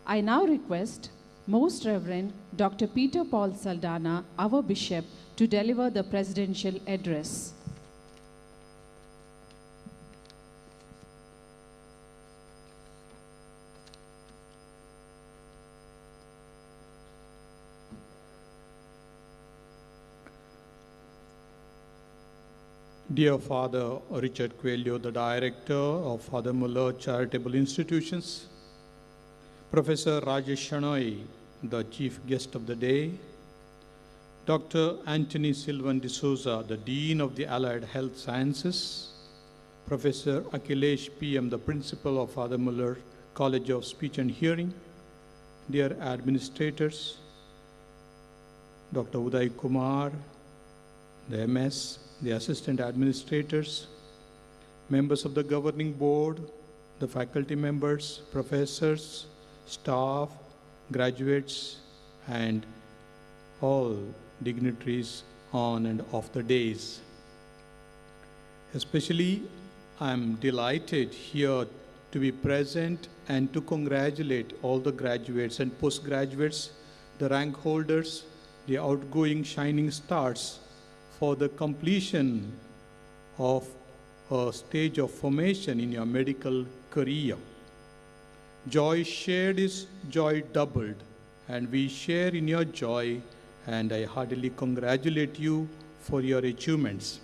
I now request Most Reverend Dr. Peter Paul Saldana, our Bishop, to deliver the presidential address. Dear Father Richard Coelho, the Director of Father Mullr Charitable Institutions, Professor Rajesh Shanoy, the Chief Guest of the Day, Dr. Anthony Silvan D'Souza, the Dean of the Allied Health Sciences, Professor Akhilesh PM, the Principal of Father Mullr College of Speech and Hearing, dear administrators, Dr. Uday Kumar, the MS, the assistant administrators, members of the governing board, the faculty members, professors, staff, graduates, and all dignitaries on and off the days. Especially, I'm delighted here to be present and to congratulate all the graduates and postgraduates, the rank holders, the outgoing shining stars, for the completion of a stage of formation in your medical career. Joy shared is joy doubled, and we share in your joy, and I heartily congratulate you for your achievements.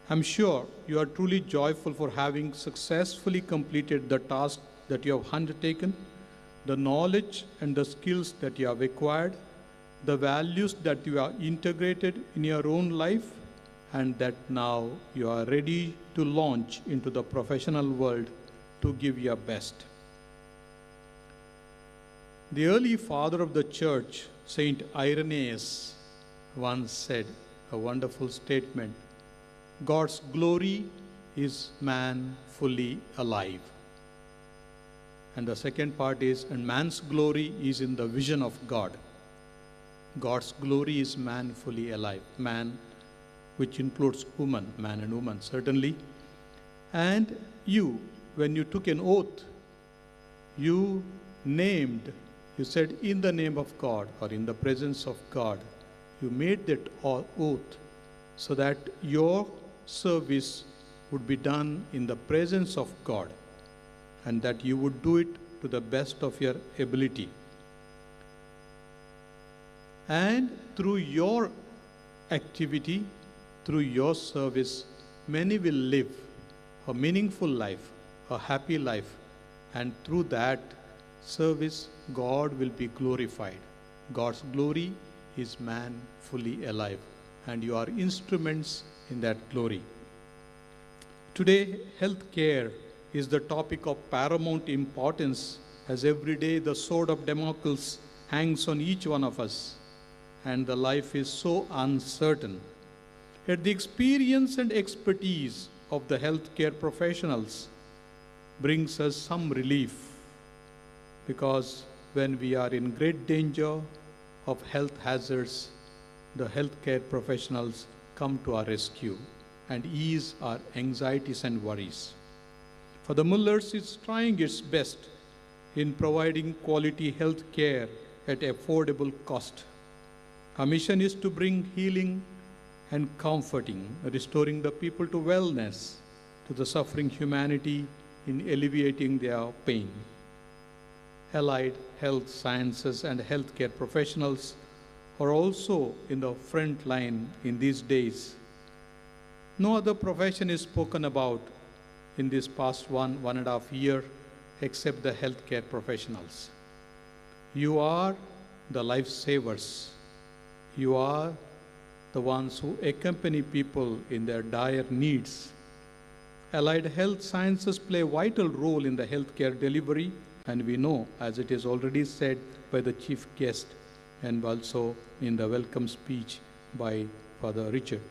I'm sure you are truly joyful for having successfully completed the task that you have undertaken, the knowledge and the skills that you have acquired, the values that you have integrated in your own life, and that now you are ready to launch into the professional world to give your best. The early father of the church, Saint Irenaeus, once said a wonderful statement: God's glory is man fully alive. And the second part is, and man's glory is in the vision of God. God's glory is man fully alive. Man, which includes woman, man and woman, certainly. And you, when you took an oath, you said, in the name of God, or in the presence of God, you made that oath so that your service would be done in the presence of God, and that you would do it to the best of your ability. And through your activity, through your service, many will live a meaningful life, a happy life, and through that service, God will be glorified. God's glory is man fully alive, and you are instruments in that glory. Today, health care is the topic of paramount importance, as every day the sword of Damocles hangs on each one of us, and the life is so uncertain. Yet the experience and expertise of the healthcare professionals brings us some relief, because when we are in great danger of health hazards, the healthcare professionals come to our rescue and ease our anxieties and worries. For the Mullrs is trying its best in providing quality health care at affordable cost. Our mission is to bring healing and comforting, restoring the people to wellness, to the suffering humanity in alleviating their pain. Allied health sciences and healthcare professionals are also in the front line in these days. No other profession is spoken about in this past one and a half year except the healthcare professionals. You are the lifesavers. You are the ones who accompany people in their dire needs. Allied health sciences play a vital role in the healthcare delivery, and we know, as it is already said by the chief guest and also in the welcome speech by Father Richard.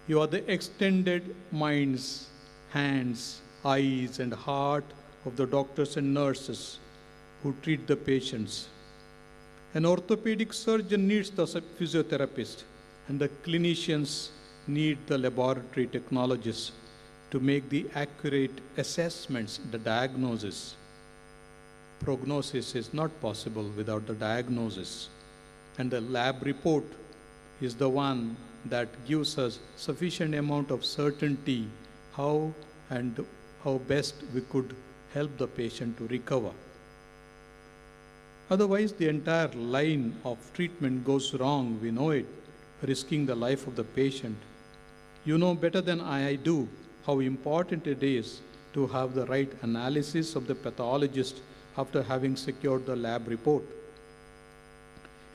You are the extended minds, hands, eyes, and heart of the doctors and nurses who treat the patients. An orthopedic surgeon needs the physiotherapist, and the clinicians need the laboratory technologists to make the accurate assessments, the diagnosis. Prognosis is not possible without the diagnosis. And the lab report is the one that gives us sufficient amount of certainty how best we could help the patient to recover. Otherwise, the entire line of treatment goes wrong, we know it, risking the life of the patient. You know better than I do how important it is to have the right analysis of the pathologist after having secured the lab report.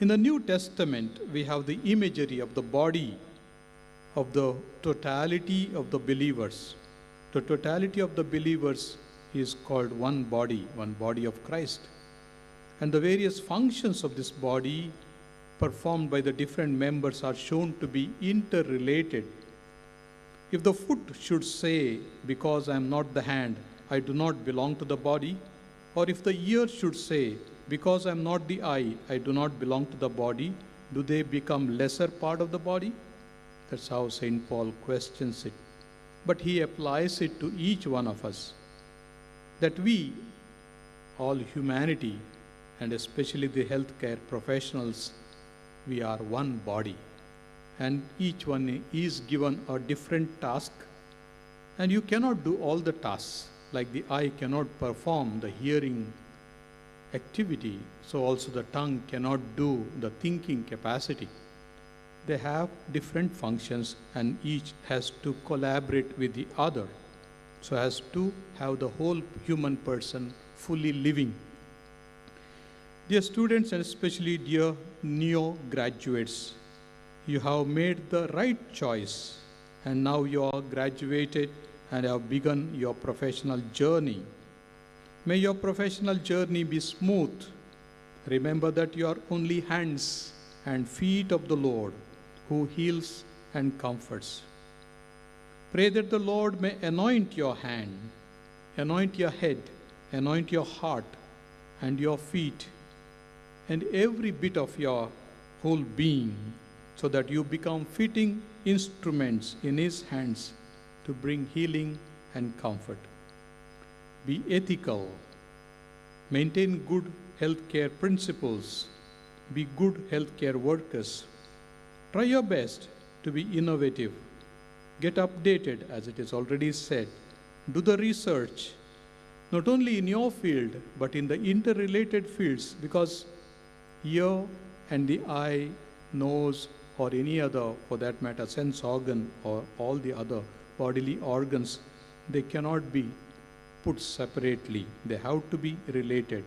In the New Testament, we have the imagery of the body of the totality of the believers. The totality of the believers is called one body of Christ. And the various functions of this body performed by the different members are shown to be interrelated. If the foot should say, because I am not the hand, I do not belong to the body, or if the ear should say, because I am not the eye, I do not belong to the body, do they become lesser part of the body? That's how St. Paul questions it. But he applies it to each one of us, that we, all humanity, and especially the healthcare professionals, we are one body. And each one is given a different task. And you cannot do all the tasks. Like the eye cannot perform the hearing activity, so also the tongue cannot do the thinking capacity. They have different functions and each has to collaborate with the other so as to have the whole human person fully living. Dear students, and especially dear neo-graduates, you have made the right choice and now you are graduated and have begun your professional journey. May your professional journey be smooth. Remember that you are only hands and feet of the Lord who heals and comforts. Pray that the Lord may anoint your hand, anoint your head, anoint your heart and your feet and every bit of your whole being, so that you become fitting instruments in His hands to bring healing and comfort. Be ethical, maintain good healthcare principles, be good healthcare workers. Try your best to be innovative, get updated as it is already said, do the research, not only in your field, but in the interrelated fields, because ear and the eye, nose, or any other, for that matter, sense organ, or all the other bodily organs, they cannot be put separately. They have to be related.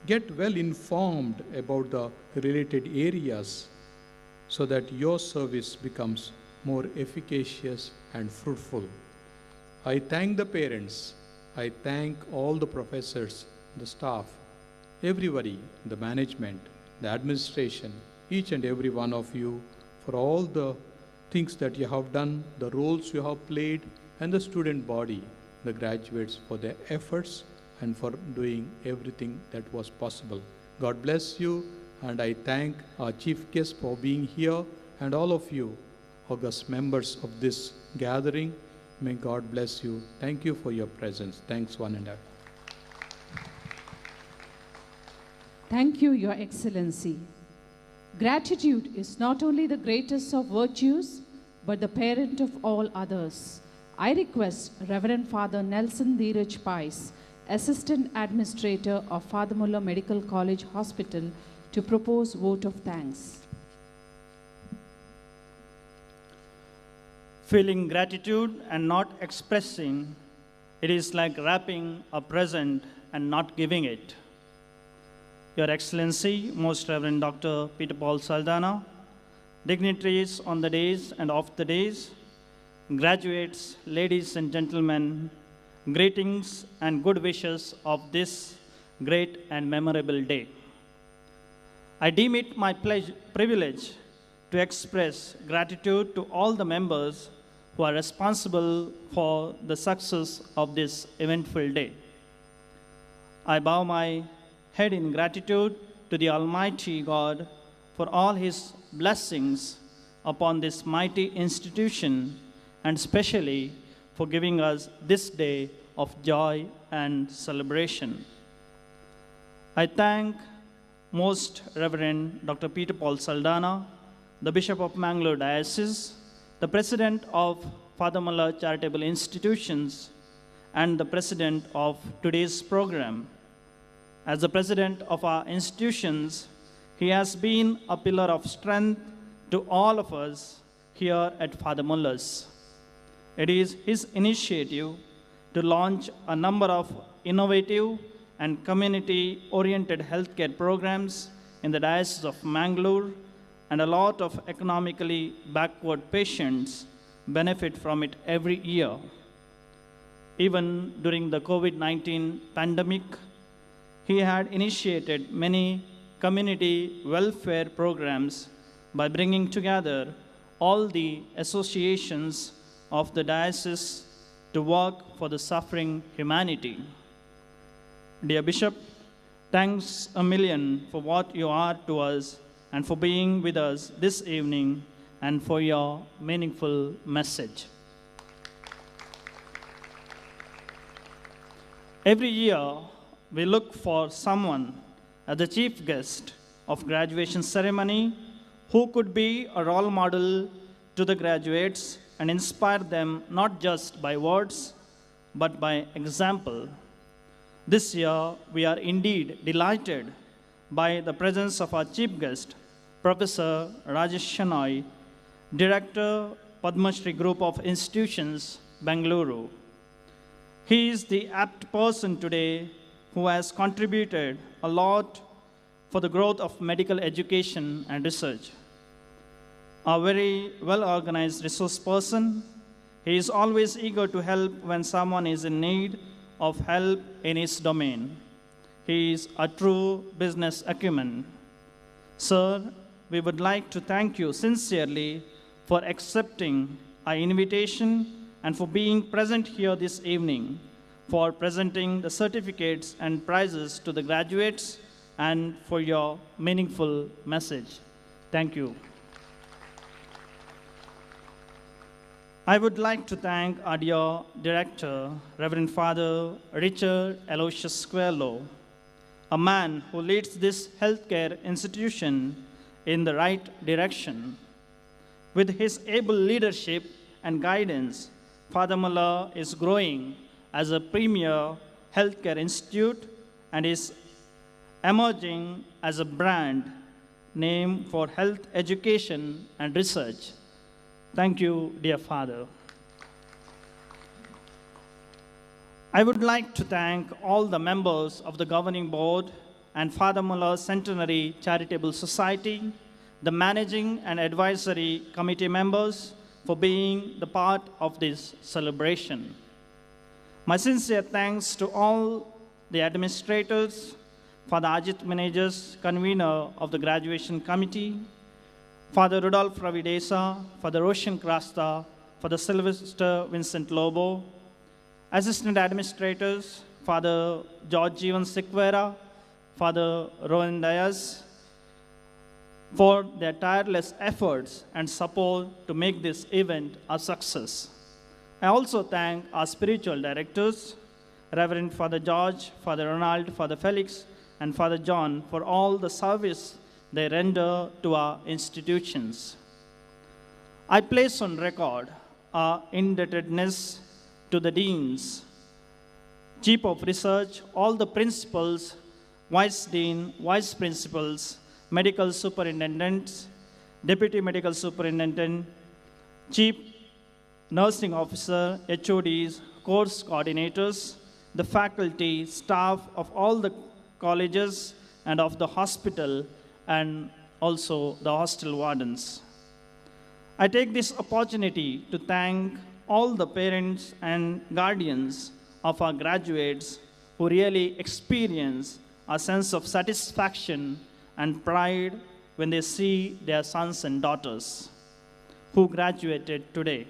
Get well informed about the related areas so that your service becomes more efficacious and fruitful. I thank the parents. I thank all the professors, the staff, everybody, the management, the administration, each and every one of you for all the things that you have done, the roles you have played, and the student body, the graduates, for their efforts and for doing everything that was possible. God bless you, and I thank our chief guest for being here and all of you, august members of this gathering. May God bless you. Thank you for your presence. Thanks one and all. Thank you, Your Excellency. Gratitude is not only the greatest of virtues, but the parent of all others. I request Reverend Father Nelson Dheeraj Pais, Assistant Administrator of Father Mullr Medical College Hospital, to propose vote of thanks. Feeling gratitude and not expressing, it is like wrapping a present and not giving it. Your Excellency, Most Reverend Dr. Peter Paul Saldana, dignitaries on the days and off the days, graduates, ladies and gentlemen, greetings and good wishes of this great and memorable day. I deem it my privilege to express gratitude to all the members who are responsible for the success of this eventful day. I bow my head in gratitude to the Almighty God for all His blessings upon this mighty institution, and especially for giving us this day of joy and celebration. I thank Most Reverend Dr. Peter Paul Saldana, the Bishop of Mangalore Diocese, the President of Father Mullr Charitable Institutions, and the President of today's program. As the President of our institutions, he has been a pillar of strength to all of us here at Father Mullr's. It is his initiative to launch a number of innovative and community-oriented healthcare programs in the Diocese of Mangalore, and a lot of economically backward patients benefit from it every year. Even during the COVID-19 pandemic, he had initiated many community welfare programs by bringing together all the associations of the diocese to work for the suffering humanity. Dear Bishop, thanks a million for what you are to us and for being with us this evening and for your meaningful message. Every year, we look for someone as the chief guest of graduation ceremony who could be a role model to the graduates and inspire them not just by words, but by example. This year, we are indeed delighted by the presence of our chief guest, Professor Rajesh Shenoy, Director, Padma Shri Group of Institutions, Bengaluru. He is the apt person today who has contributed a lot for the growth of medical education and research. A very well-organized resource person, he is always eager to help when someone is in need of help in his domain. He is a true business acumen. Sir, we would like to thank you sincerely for accepting our invitation and for being present here this evening, for presenting the certificates and prizes to the graduates, and for your meaningful message. Thank you. I would like to thank our dear Director, Reverend Father Richard Aloysius Squerlo, a man who leads this healthcare institution in the right direction. With his able leadership and guidance, Father Mullr is growing as a premier healthcare institute and is emerging as a brand name for health education and research. Thank you, dear Father. I would like to thank all the members of the governing board and Father Mullr Centenary Charitable Society, the managing and advisory committee members for being the part of this celebration. My sincere thanks to all the administrators, Father Ajit Managers, convener of the graduation committee, Father Rudolph Ravidesa, Father Roshan Krasta, Father Sylvester Vincent Lobo, assistant administrators, Father George Jeevan Sikwera, Father Rohan Diaz, for their tireless efforts and support to make this event a success. I also thank our spiritual directors, Reverend Father George, Father Ronald, Father Felix, and Father John for all the service they render to our institutions. I place on record our indebtedness to the deans, chief of research, all the principals, vice dean, vice principals, medical superintendents, deputy medical superintendent, chief nursing officer, HODs, course coordinators, the faculty, staff of all the colleges and of the hospital, and also the hostel wardens. I take this opportunity to thank all the parents and guardians of our graduates who really experience a sense of satisfaction and pride when they see their sons and daughters who graduated today.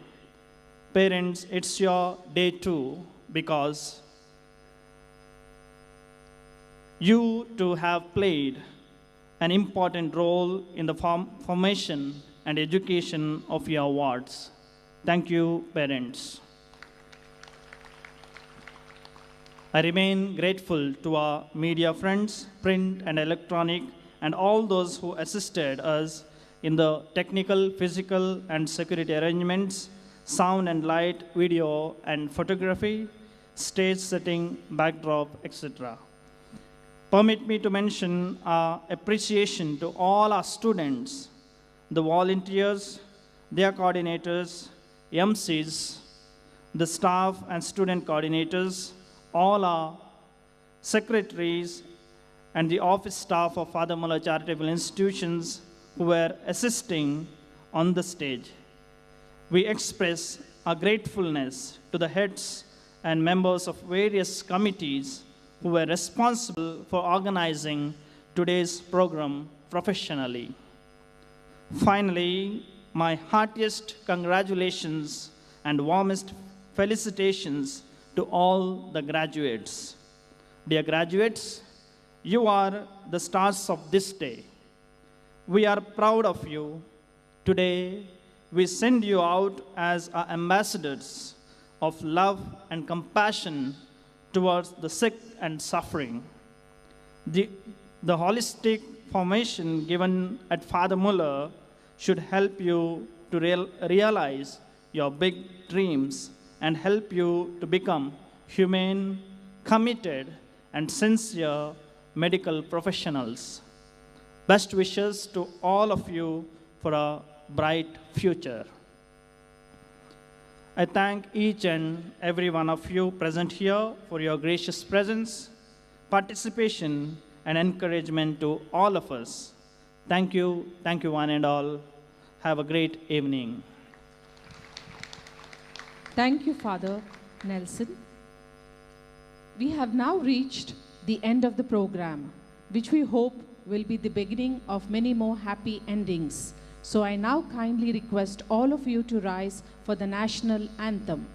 Parents, it's your day too, because you too have played an important role in the formation and education of your wards. Thank you, parents. I remain grateful to our media friends, print and electronic, and all those who assisted us in the technical, physical, and security arrangements, sound and light, video and photography, stage setting, backdrop, etc. Permit me to mention our appreciation to all our students, the volunteers, their coordinators, MCs, the staff and student coordinators, all our secretaries, and the office staff of Father Mullr Charitable Institutions who were assisting on the stage. We express our gratefulness to the heads and members of various committees who were responsible for organizing today's program professionally. Finally, my heartiest congratulations and warmest felicitations to all the graduates. Dear graduates, you are the stars of this day. We are proud of you. Today, we send you out as our ambassadors of love and compassion towards the sick and suffering. The holistic formation given at Father Mullr should help you to realize your big dreams and help you to become humane, committed, and sincere medical professionals. Best wishes to all of you for a bright future. I thank each and every one of you present here for your gracious presence, participation, and encouragement to all of us. Thank you one and all. Have a great evening. Thank you, Father Nelson. We have now reached the end of the program, which we hope will be the beginning of many more happy endings. So I now kindly request all of you to rise for the national anthem.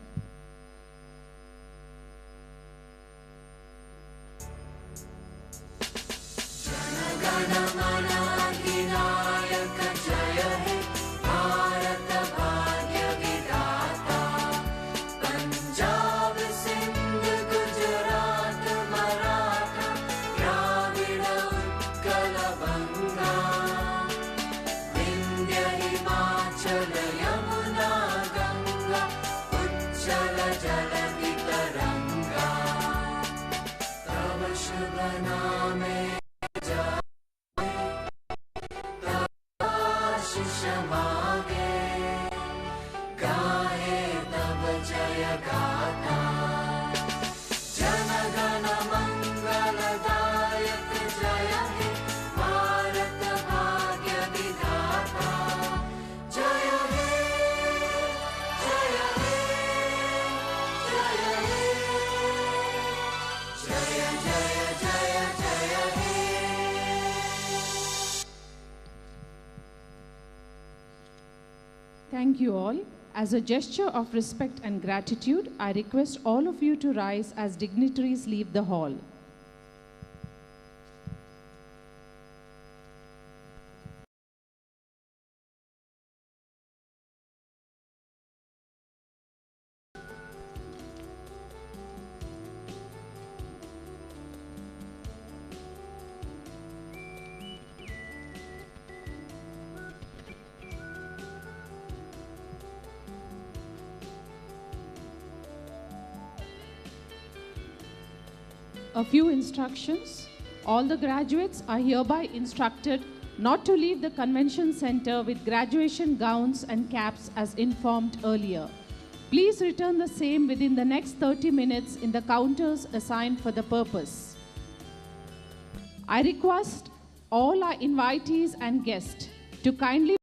Thank you all. As a gesture of respect and gratitude, I request all of you to rise as dignitaries leave the hall. A few instructions. All the graduates are hereby instructed not to leave the convention center with graduation gowns and caps as informed earlier. Please return the same within the next 30 minutes in the counters assigned for the purpose. I request all our invitees and guests to kindly